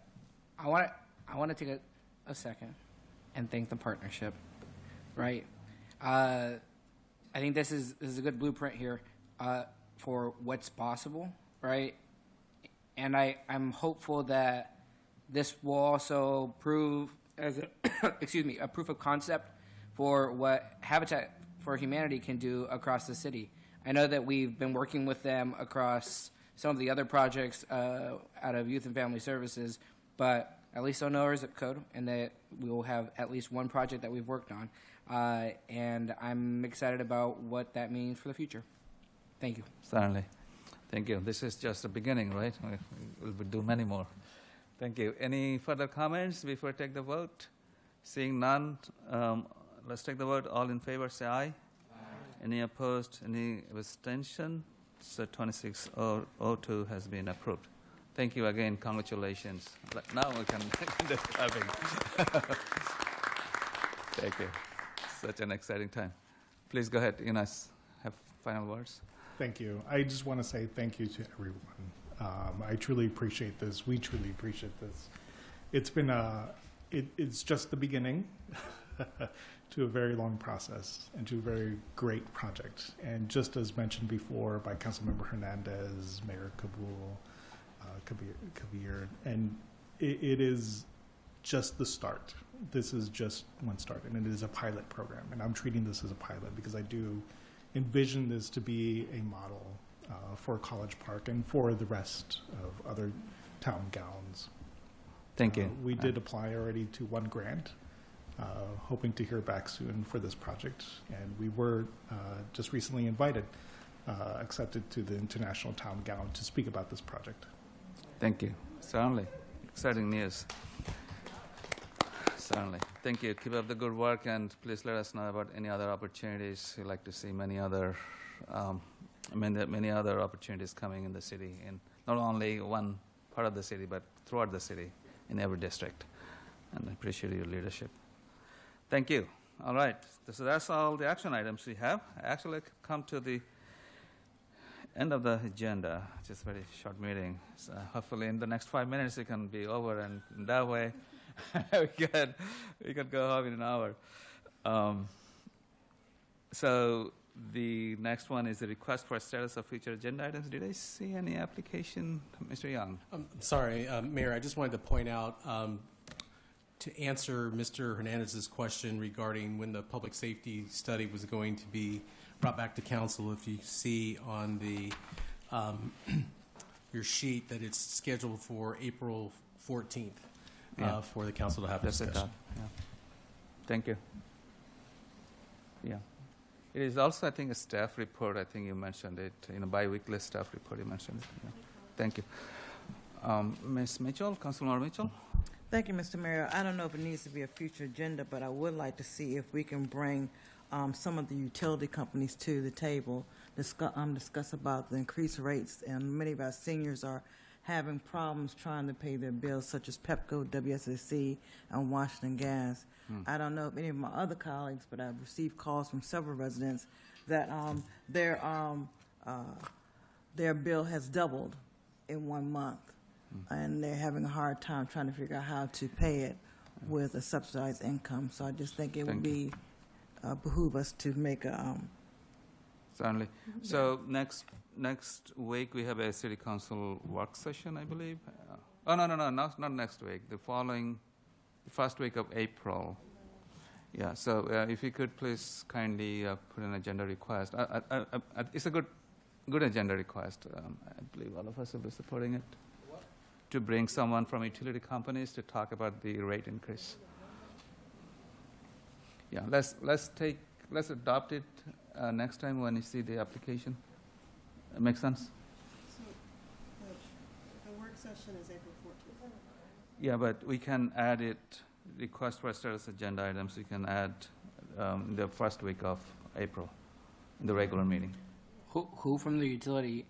Speaker 4: I want to take a second and thank the partnership. Right, I think this is a good blueprint here for what's possible. Right, and I'm hopeful that this will also prove as a proof of concept for what Habitat for Humanity can do across the city. I know that we've been working with them across some of the other projects out of Youth and Family Services, but at least they'll know our zip code, and that we will have at least one project that we've worked on. And I'm excited about what that means for the future. Thank you.
Speaker 1: Certainly. Thank you. This is just the beginning, right? We'll do many more. Thank you. Any further comments before we take the vote? Seeing none, let's take the vote. All in favor, say aye. Any opposed? Any abstention? So 2602 has been approved. Thank you again. Congratulations. Now we can do clapping. Thank you. Such an exciting time. Please go ahead. Eunice, have final words.
Speaker 20: Thank you. I just want to say thank you to everyone. I truly appreciate this. We truly appreciate this. It's been it's just the beginning to a very long process and to a very great project. And just as mentioned before by Councilmember Hernandez, Mayor Kabir, and it is just the start. This is just one start, and it is a pilot program. And I'm treating this as a pilot because I do envision this to be a model for College Park and for the rest of other town gowns.
Speaker 1: Thank you.
Speaker 20: We did apply already to one grant, hoping to hear back soon for this project. And we were just recently invited, accepted to the International Town Gown to speak about this project.
Speaker 1: Thank you. Certainly. Exciting news. Certainly. Thank you. Keep up the good work, and please let us know about any other opportunities. We'd like to see many other I mean, there are many other opportunities coming in the city, in not only one part of the city, but throughout the city, in every district. And I appreciate your leadership. Thank you. All right, so that's all the action items we have. I actually come to the end of the agenda, just a very short meeting. So hopefully in the next 5 minutes it can be over, and in that way we could go home in an hour. So the next one is the request for a status of future agenda items. Did I see any application, Mr. Young?
Speaker 19: I'm sorry, Mayor, I just wanted to point out, to answer Mr. Hernandez's question regarding when the public safety study was going to be brought back to council, if you see on the your sheet that it's scheduled for April 14th for the council to have discussion.
Speaker 1: Yeah. Thank you. Yeah. It is also, I think, a staff report. I think you mentioned it, in a bi-weekly staff report you mentioned it. Yeah. Thank you. Ms. Mitchell, Councilmember Mitchell?
Speaker 15: Thank you, Mr. Mayor. I don't know if it needs to be a future agenda, but I would like to see if we can bring some of the utility companies to the table, discuss about the increased rates, and many of our seniors are having problems trying to pay their bills, such as Pepco, WSSC, and Washington Gas. I don't know if any of my other colleagues, but I've received calls from several residents that their bill has doubled in 1 month, and they're having a hard time trying to figure out how to pay it with a subsidized income. So I just think it would be behoove us to make a
Speaker 1: Certainly. So next week we have a city council work session, I believe. No, not next week. The first week of April. Yeah. So if you could please kindly put an agenda request. It's a good agenda request. I believe all of us will be supporting it. What? To bring someone from utility companies to talk about the rate increase. Yeah. Let's adopt it next time when you see the application. Makes sense?
Speaker 6: So the work session is April 14th.
Speaker 1: Yeah, but we can add it, request for status agenda items, we can add the first week of April in the regular meeting.
Speaker 4: Who from the utility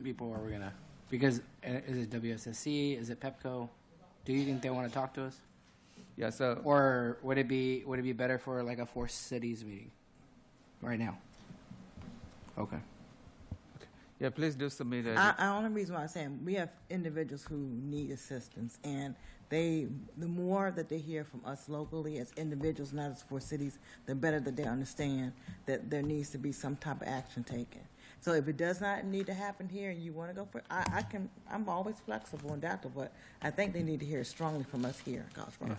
Speaker 4: people are we gonna? Because is it WSSC? Is it Pepco? Do you think they want to talk to us?
Speaker 1: Yeah. So.
Speaker 4: Or would it be better for like a 4 cities meeting right now? Okay.
Speaker 1: Yeah, please do submit it.
Speaker 15: The only reason why I'm saying we have individuals who need assistance, and the more that they hear from us locally as individuals, not as 4 cities, the better that they understand that there needs to be some type of action taken. So if it does not need to happen here and you want to go for it, I'm always flexible and adaptable, but I think they need to hear strongly from us here in College Park.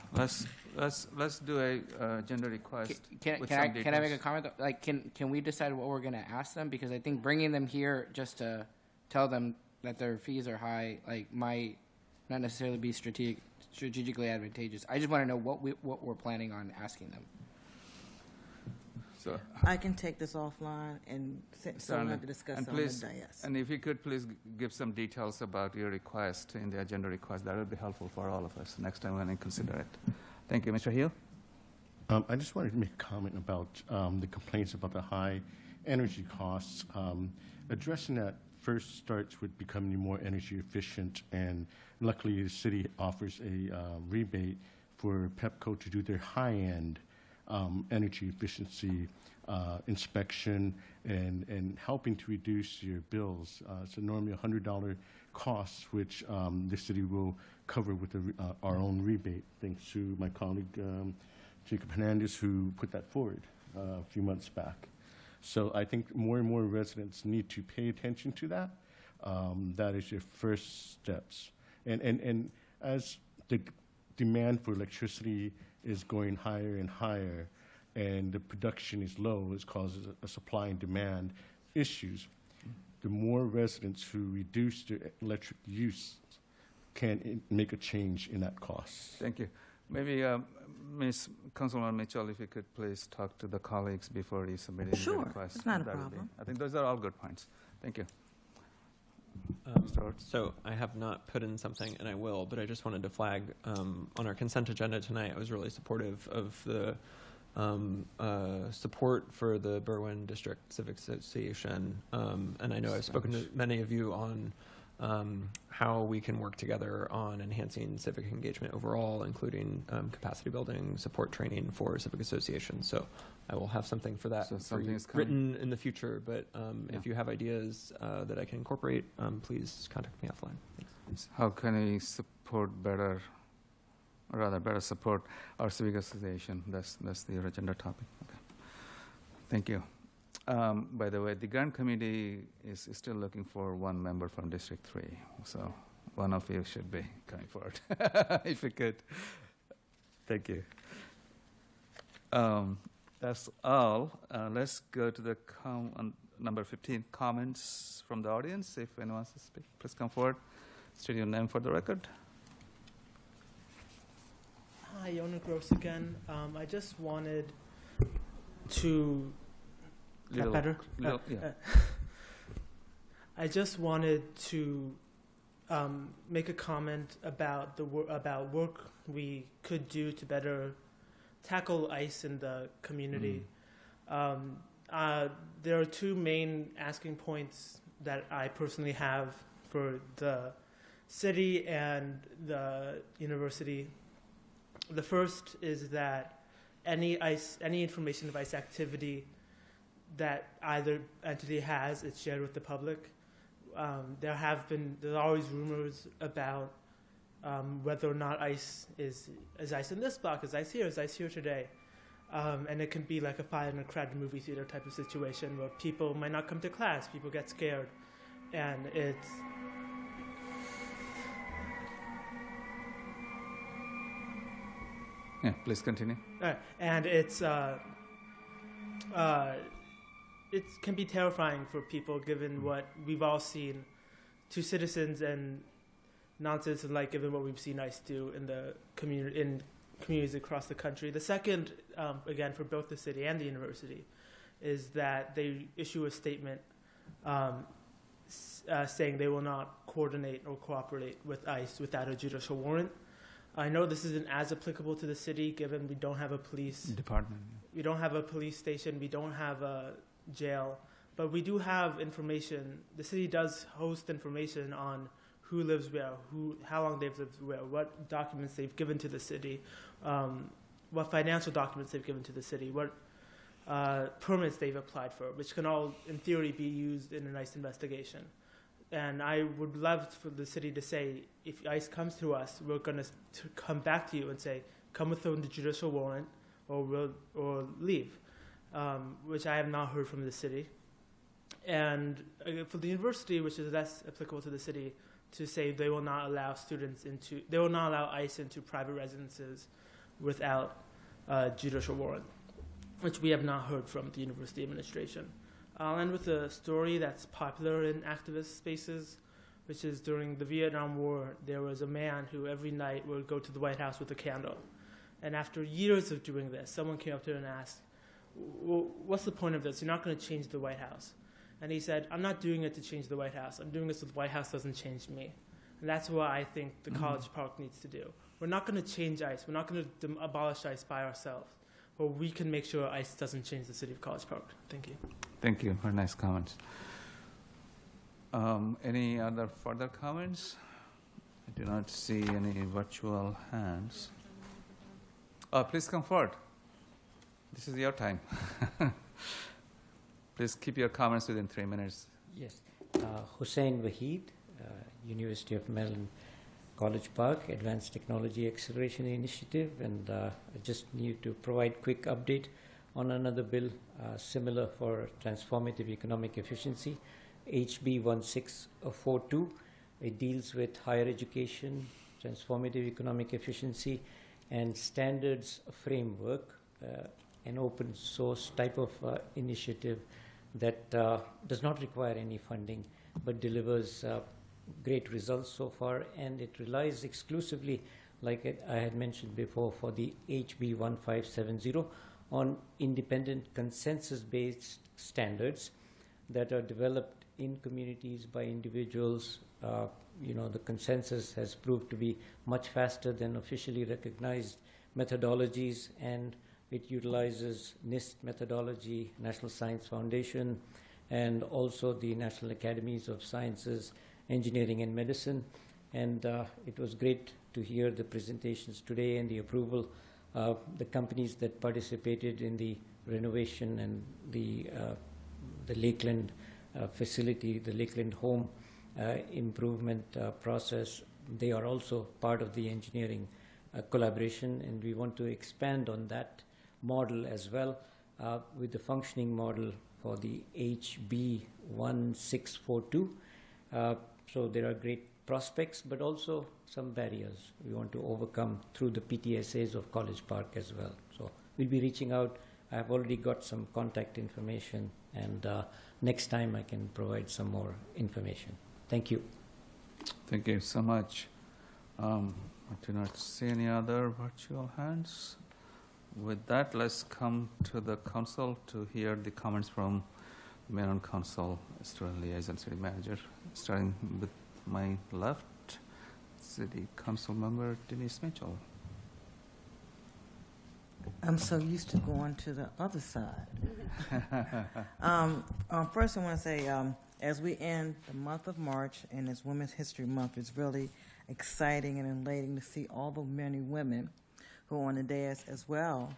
Speaker 1: Yeah, let's do a agenda request.
Speaker 4: Can I make a comment? Like, can we decide what we're going to ask them? Because I think bringing them here just to tell them that their fees are high, like, might not necessarily be strategically advantageous. I just want to know what we're planning on asking them.
Speaker 1: So
Speaker 15: I can take this offline and so we'll have to discuss on the dais.
Speaker 1: And if you could please give some details about your request in the agenda request, that would be helpful for all of us next time when we consider it. Thank you. Mr. Hill?
Speaker 5: I just wanted to make a comment about the complaints about the high energy costs. Addressing that first starts with becoming more energy efficient, and luckily the city offers a rebate for Pepco to do their high-end energy efficiency inspection and helping to reduce your bills. So normally $100 costs, which the city will cover with our own rebate, thanks to my colleague Jacob Hernandez, who put that forward a few months back. So I think more and more residents need to pay attention to that. That is your first steps. And as the demand for electricity is going higher and higher, and the production is low, it causes a supply and demand issues. The more residents who reduce their electric use can make a change in that cost.
Speaker 1: Thank you. Maybe Ms. Councilman Mitchell, if you could please talk to the colleagues before you submit the request.
Speaker 15: It's not a problem.
Speaker 1: I think those are all good points. Thank you.
Speaker 8: So I have not put in something, and I will, but I just wanted to flag on our consent agenda tonight, I was really supportive of the support for the Berwyn District Civic Association. And I know I've spoken to many of you on how we can work together on enhancing civic engagement overall, including capacity building, support training for civic associations. So I will have something for that written in the future. But if you have ideas that I can incorporate, please contact me offline. Thanks.
Speaker 1: How can we support better support our civic association? That's the agenda topic. Okay. Thank you. By the way, the grant committee is still looking for one member from District 3. So one of you should be coming forward, if you could. Thank you. That's all. Let's go to the number 15, comments from the audience. If anyone wants to speak, please come forward. State your name for the record.
Speaker 14: Hi, Yona Gross again. I just wanted to... better? I just wanted to make a comment about about work we could do to better tackle ICE in the community. There are two main asking points that I personally have for the city and the university. The first is that any information of ICE activity that either entity has, it's shared with the public. There's always rumors about whether or not ICE is ICE in this block, is ICE here today. And it can be like a fire in a crowded movie theater type of situation where people might not come to class, people get scared. And it's...
Speaker 1: Yeah, please continue.
Speaker 14: And it's... it can be terrifying for people given what we've all seen to citizens and non-citizens alike, given what we've seen ICE do in the communities across the country. The second, again, for both the city and the university, is that they issue a statement saying they will not coordinate or cooperate with ICE without a judicial warrant. I know this isn't as applicable to the city, given we don't have a police
Speaker 1: department.
Speaker 14: We don't have a police station. We don't have a jail, but we do have information. The city does host information on who lives where, how long they've lived where, what documents they've given to the city, what financial documents they've given to the city, what permits they've applied for, which can all, in theory, be used in an ICE investigation. And I would love for the city to say, if ICE comes to us, we're going to come back to you and say, come with the judicial warrant or leave. Which I have not heard from the city. And for the university, which is less applicable to the city, to say they will not allow ICE into private residences without a judicial warrant, which we have not heard from the university administration. I'll end with a story that's popular in activist spaces, which is during the Vietnam War, there was a man who every night would go to the White House with a candle. And after years of doing this, someone came up to him and asked, well, what's the point of this? You're not going to change the White House. And he said, I'm not doing it to change the White House. I'm doing this so the White House doesn't change me. And that's what I think the College Park needs to do. We're not going to change ICE. We're not going to abolish ICE by ourselves. But we can make sure ICE doesn't change the city of College Park. Thank you.
Speaker 1: Thank you. Very nice comments. Any other further comments? I do not see any virtual hands. Oh, please come forward. This is your time. Please keep your comments within 3 minutes.
Speaker 13: Yes. Hussein Wahid, University of Maryland, College Park, Advanced Technology Acceleration Initiative, and I just need to provide quick update on another bill similar for transformative economic efficiency, HB 1642. It deals with higher education, transformative economic efficiency, and standards framework, an open source type of initiative that does not require any funding but delivers great results so far, and it relies exclusively, like I had mentioned before, for the HB 1570 on independent consensus-based standards that are developed in communities by individuals. The consensus has proved to be much faster than officially recognized methodologies, and It utilizes NIST methodology, National Science Foundation, and also the National Academies of Sciences, Engineering, and Medicine. And it was great to hear the presentations today and the approval of the companies that participated in the renovation and the Lakeland facility, the Lakeland home improvement process. They are also part of the engineering collaboration, and we want to expand on that model as well with the functioning model for the HB 1642. So there are great prospects, but also some barriers we want to overcome through the PTSAs of College Park as well. So we'll be reaching out. I've already got some contact information, and next time I can provide some more information. Thank you.
Speaker 1: Thank you so much. I do not see any other virtual hands. With that, let's come to the council to hear the comments from Mayor and Council, Student Liaison, City Manager. Starting with my left, City Council Member Denise Mitchell.
Speaker 15: I'm so used to going to the other side. First, I want to say, as we end the month of March and it's Women's History Month, it's really exciting and elating to see all the many women who are on the dais as well,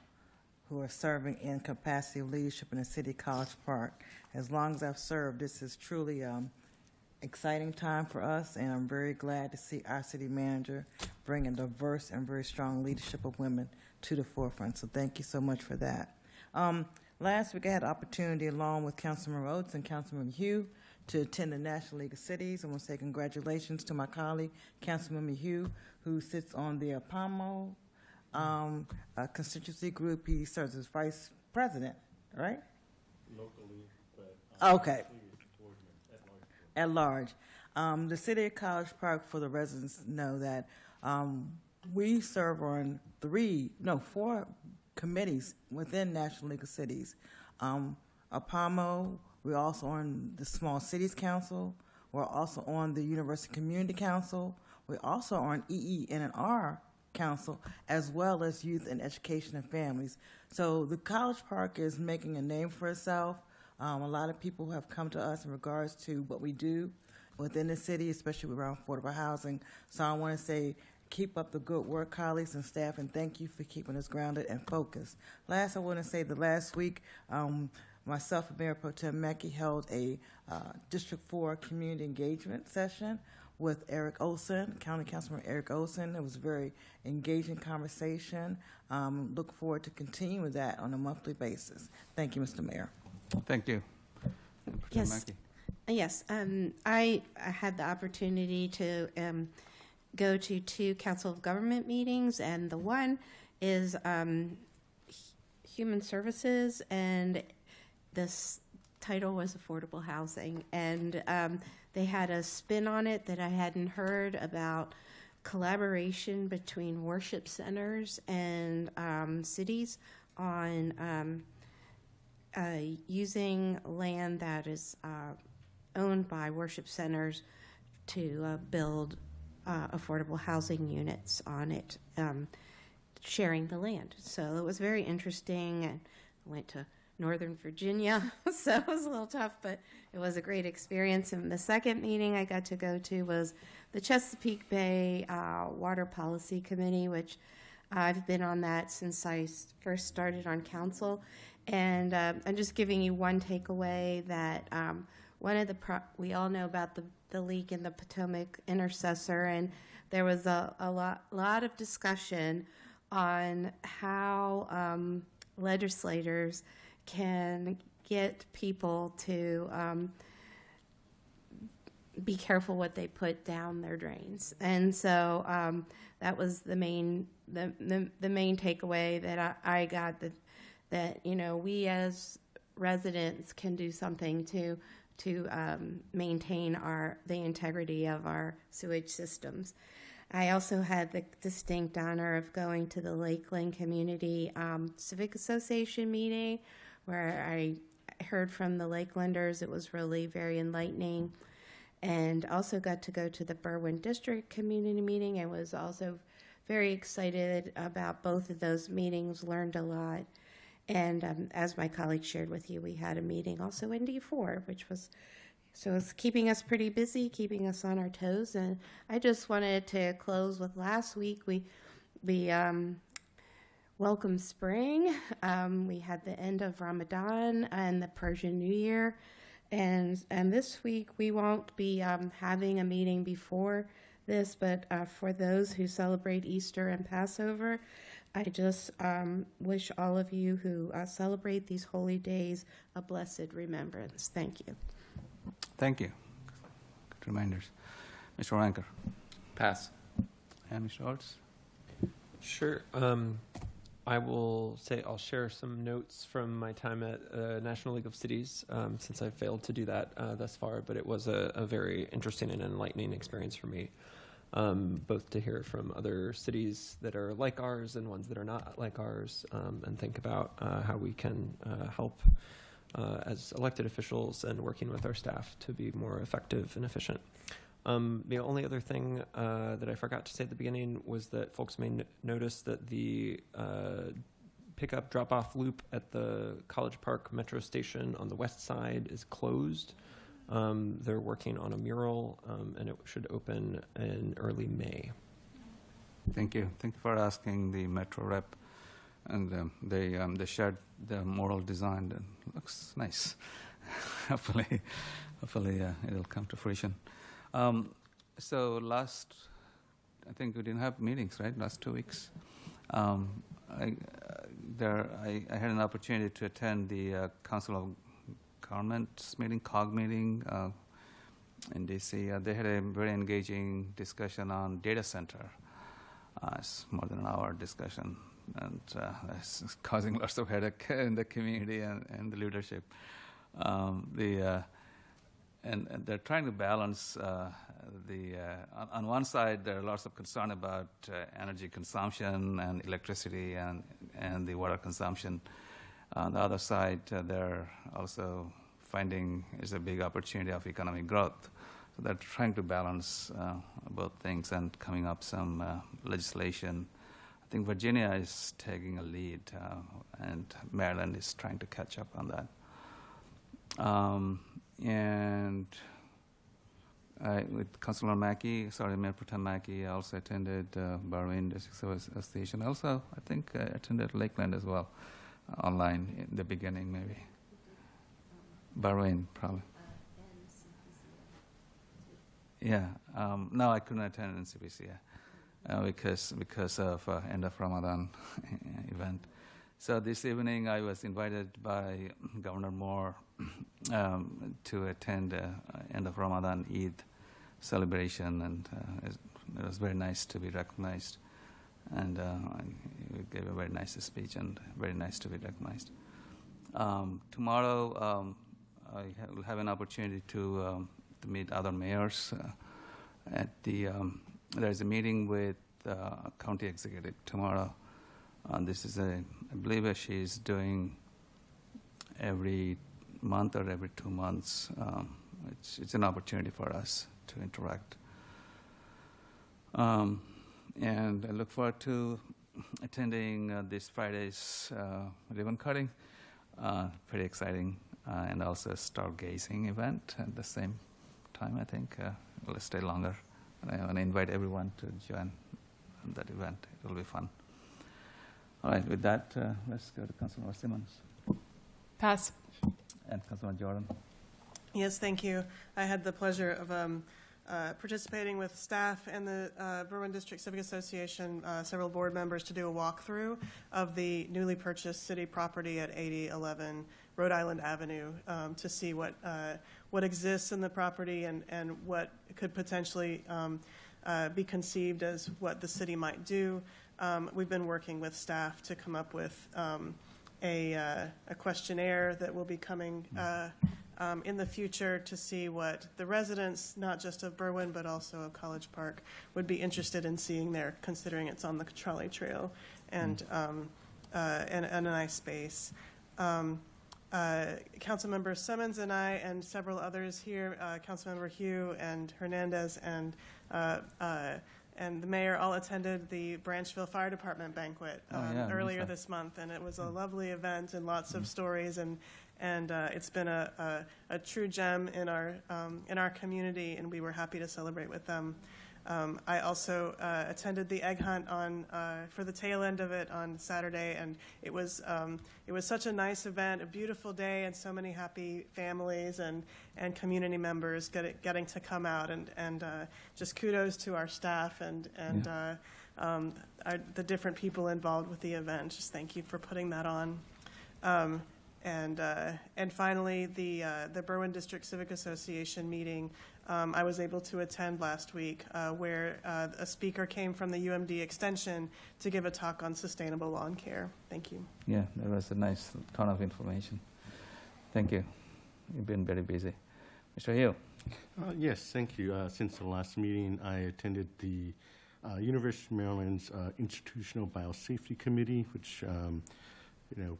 Speaker 15: who are serving in capacity of leadership in the City College Park. As long as I've served, this is truly exciting time for us, and I'm very glad to see our city manager bring a diverse and very strong leadership of women to the forefront. So thank you so much for that. Last week I had the opportunity, along with Councilmember Oates and Councilmember Hugh, to attend the National League of Cities. I want to say congratulations to my colleague, Councilmember Hugh, who sits on the APAMO constituency group. He serves as vice president, right?
Speaker 5: Locally, but
Speaker 15: okay. At large. The City of College Park, for the residents know that we serve on 4 committees within National League of Cities. APAMO, we're also on the Small Cities Council. We're also on the University Community Council. We're also on EENR Council, as well as Youth and Education and Families. So the College Park is making a name for itself. A lot of people have come to us in regards to what we do within the city, especially around affordable housing. So I want to say, keep up the good work, colleagues and staff, and thank you for keeping us grounded and focused. Last, I want to say that last week, myself and Mayor Pro Tem Mackey held a District 4 community engagement session with Eric Olson, County Councilman Eric Olson. It was a very engaging conversation. Look forward to continuing with that on a monthly basis. Thank you, Mr. Mayor.
Speaker 1: Thank you.
Speaker 2: Yes.
Speaker 1: Mackey.
Speaker 2: Yes, I had the opportunity to go to 2 Council of Government meetings, and the one is Human Services, and this title was Affordable Housing, and they had a spin on it that I hadn't heard about collaboration between worship centers and cities on using land that is owned by worship centers to build affordable housing units on it, sharing the land. So it was very interesting. And I went to Northern Virginia, so it was a little tough, but it was a great experience. And the second meeting I got to go to was the Chesapeake Bay Water Policy Committee, which I've been on that since I first started on council. And I'm just giving you one takeaway that one of the we all know about the leak in the Potomac Intercessor, and there was a lot of discussion on how legislators can get people to be careful what they put down their drains. And so that was the main takeaway that I got, that we as residents can do something to maintain the integrity of our sewage systems. I also had the distinct honor of going to the Lakeland Community Civic Association meeting, where I heard from the Lakelanders. It was really very enlightening. And also got to go to the Berwyn District Community meeting. It was also very excited about both of those meetings, learned a lot. And as my colleague shared with you, we had a meeting also in D4, which was, so it's keeping us pretty busy, keeping us on our toes. And I just wanted to close with last week, we welcome spring. We had the end of Ramadan and the Persian New Year. And this week we won't be having a meeting before this, but for those who celebrate Easter and Passover, I just wish all of you who celebrate these holy days a blessed remembrance. Thank you.
Speaker 1: Thank you. Good reminders. Mr. Ranker.
Speaker 10: Pass.
Speaker 1: And Mr. Olds.
Speaker 8: Sure. I will say I'll share some notes from my time at National League of Cities, since I failed to do that thus far, but it was a very interesting and enlightening experience for me, both to hear from other cities that are like ours and ones that are not like ours, and think about how we can help as elected officials and working with our staff to be more effective and efficient. The only other thing that I forgot to say at the beginning was that folks may notice that the pickup drop-off loop at the College Park Metro Station on the west side is closed. They're working on a mural, and it should open in early May.
Speaker 1: Thank you. Thank you for asking the Metro rep. And they shared the mural design. It looks nice. hopefully it'll come to fruition. So I think we didn't have meetings, right? Last 2 weeks. I had an opportunity to attend the Council of Governments meeting, COG meeting in DC. They had a very engaging discussion on data center. It's more than an hour discussion, and it's causing lots of headache in the community and the leadership. And they're trying to balance on one side, there are lots of concern about energy consumption and electricity and the water consumption. On the other side, they're also finding is a big opportunity of economic growth. So they're trying to balance both things and coming up some legislation. I think Virginia is taking a lead, and Maryland is trying to catch up on that. And with Councilor Mayor Pro Tem Mackey, I also attended Berwyn District Association. Also, I think I attended Lakeland as well, online in the beginning, maybe. Berwyn, probably. Yeah. No, I couldn't attend NCPC because of end of Ramadan event. So this evening I was invited by Governor Moore to attend end of Ramadan Eid celebration, and it was very nice to be recognized. And he gave a very nice speech, and very nice to be recognized. Tomorrow I will have an opportunity to meet other mayors at the. There's a meeting with county executive tomorrow. This is I believe she's doing every month or every 2 months. It's an opportunity for us to interact. And I look forward to attending this Friday's ribbon cutting. Pretty exciting. And also a stargazing event at the same time, I think. We'll stay longer. And I want to invite everyone to join that event. It will be fun. All right, with that, let's go to Councilmember Simmons.
Speaker 21: Pass.
Speaker 1: And Councilmember Jordan.
Speaker 6: Yes, thank you. I had the pleasure of participating with staff and the Berwyn District Civic Association, several board members, to do a walkthrough of the newly purchased city property at 8011 Rhode Island Avenue, to see what exists in the property and what could potentially be conceived as what the city might do. We've been working with staff to come up with a questionnaire that will be coming in the future to see what the residents, not just of Berwyn, but also of College Park, would be interested in seeing there, considering it's on the trolley trail and a nice space. Councilmember Simmons and I and several others here, Councilmember Hugh and Hernandez and and the mayor all attended the Branchville Fire Department banquet earlier this month, and it was a lovely event and lots of stories, and it's been a true gem in our community, and we were happy to celebrate with them. I also attended the egg hunt for the tail end of it on Saturday, and it was such a nice event, a beautiful day, and so many happy families and community members getting to come out, and just kudos to our staff and the different people involved with the event. Just thank you for putting that on. And finally, the Berwyn District Civic Association meeting I was able to attend last week, where a speaker came from the UMD Extension to give a talk on sustainable lawn care. Thank you.
Speaker 1: Yeah, that was a nice ton of information. Thank you. You've been very busy. Mr. Hill.
Speaker 5: Yes, thank you. Since the last meeting, I attended the University of Maryland's Institutional Biosafety Committee, which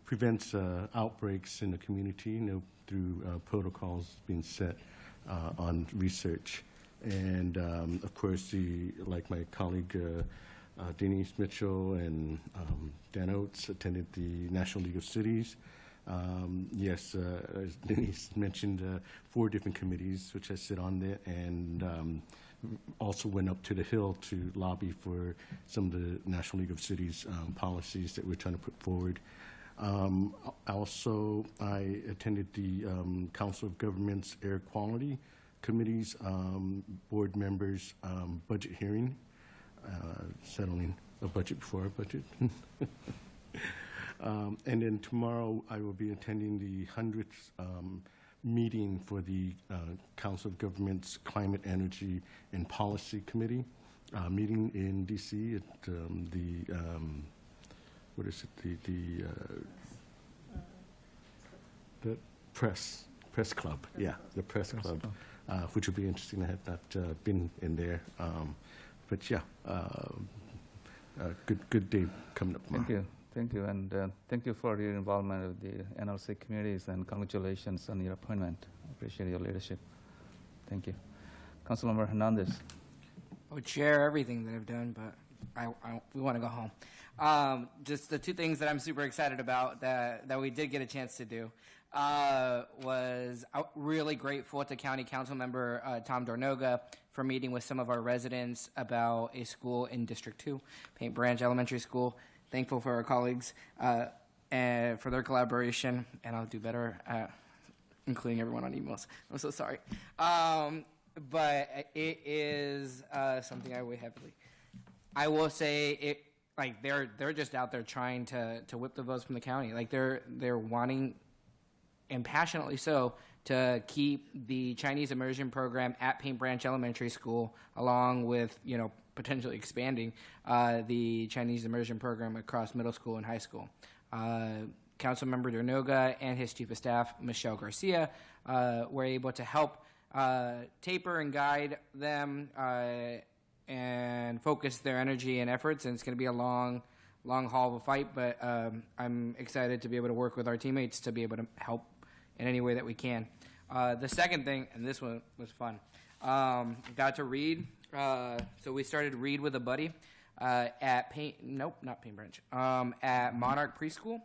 Speaker 5: prevents outbreaks in the community, through protocols being set on research. And of course, like my colleague Denise Mitchell and Dan Oates attended the National League of Cities. Yes, as Denise mentioned, 4 different committees which I sit on there, and also went up to the Hill to lobby for some of the National League of Cities policies that we're trying to put forward. Also, I attended the Council of Governments Air Quality Committee's board members' budget hearing, settling a budget before a budget. And then tomorrow I will be attending the 100th meeting for the Council of Governments Climate, Energy, and Policy Committee, meeting in D.C. at what is it? The press club. Yeah, the press club, which will be interesting. I have not been in there, but yeah, good day coming up tomorrow.
Speaker 1: Thank you, and thank you for your involvement with the NLC committees, and congratulations on your appointment. I appreciate your leadership. Thank you. Councilmember Hernandez.
Speaker 4: I would share everything that I've done, but we want to go home. Just the 2 things that I'm super excited about that we did get a chance to do was really grateful to County Council Member Tom Dornoga for meeting with some of our residents about a school in District 2, Paint Branch Elementary School. Thankful for our colleagues and for their collaboration, and I'll do better at including everyone on emails. I'm so sorry. But it is something I weigh heavily. I will say they're just out there trying to whip the votes from the county. Like they're wanting, and passionately so, to keep the Chinese immersion program at Paint Branch Elementary School, along with potentially expanding the Chinese immersion program across middle school and high school. Councilmember Dornoga and his chief of staff, Michelle Garcia, were able to help taper and guide them and focus their energy and efforts, and it's going to be a long haul of a fight, but I'm excited to be able to work with our teammates to be able to help in any way that we can. The second thing, and this one was fun, got to read. So we started Read with a Buddy at at Monarch Preschool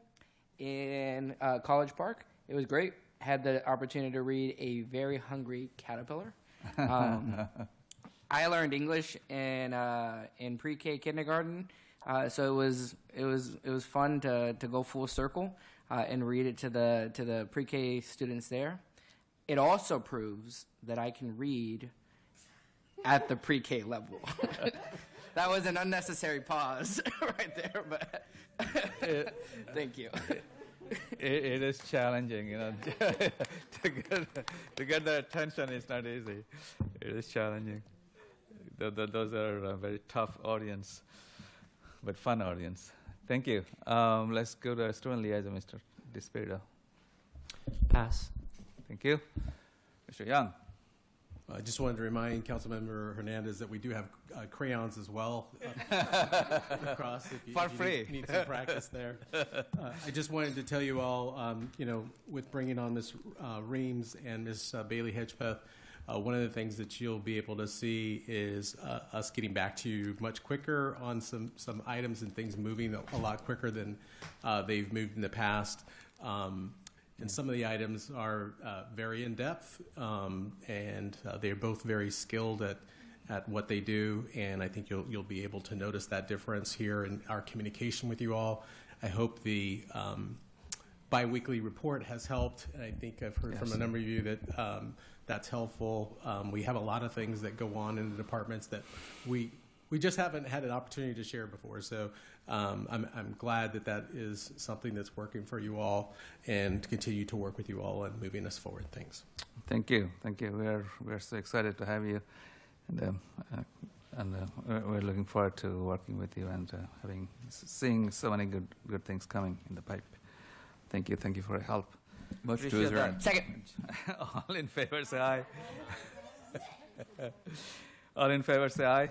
Speaker 4: in College Park. It was great. Had the opportunity to read A Very Hungry Caterpillar. I learned English in pre-K kindergarten, so it was fun to go full circle and read it to the pre-K students there. It also proves that I can read at the pre-K level. That was an unnecessary pause right there, but thank you.
Speaker 1: It is challenging, to get their attention is not easy. It is challenging. Those are a very tough audience, but fun audience. Thank you. Let's go to our student liaison, Mr. DeSpirito.
Speaker 8: Pass.
Speaker 1: Thank you. Mr. Young.
Speaker 19: I just wanted to remind Councilmember Hernandez that we do have crayons as well across if you need some practice there. I just wanted to tell you all, with bringing on Ms. Reams and Ms. Bailey Hedgepeth, one of the things that you'll be able to see is us getting back to you much quicker on some items and things moving a lot quicker than they've moved in the past. And some of the items are very in-depth, and they're both very skilled at what they do, and I think you'll be able to notice that difference here in our communication with you all. I hope the biweekly report has helped, and I think I've heard from a number of you that that's helpful. We have a lot of things that go on in the departments that we just haven't had an opportunity to share before. So I'm glad that is something that's working for you all, and continue to work with you all and moving us forward. Thanks.
Speaker 1: Thank you. We're so excited to have you, and we're looking forward to working with you and seeing so many good things coming in the pipe. Thank you for your help.
Speaker 10: Motion to adjourn.
Speaker 1: Second. All in favor, say aye. All in favor, say aye.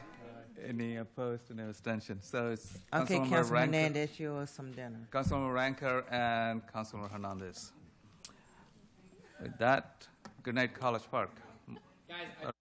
Speaker 1: Any opposed and abstention? So it's
Speaker 15: Okay,
Speaker 1: Councilmember
Speaker 15: Councilman
Speaker 1: Ranker,
Speaker 15: Hernandez, you owe some dinner.
Speaker 1: Councilmember Ranker, and Councilmember Hernandez. With that, good night, College Park.
Speaker 4: Guys,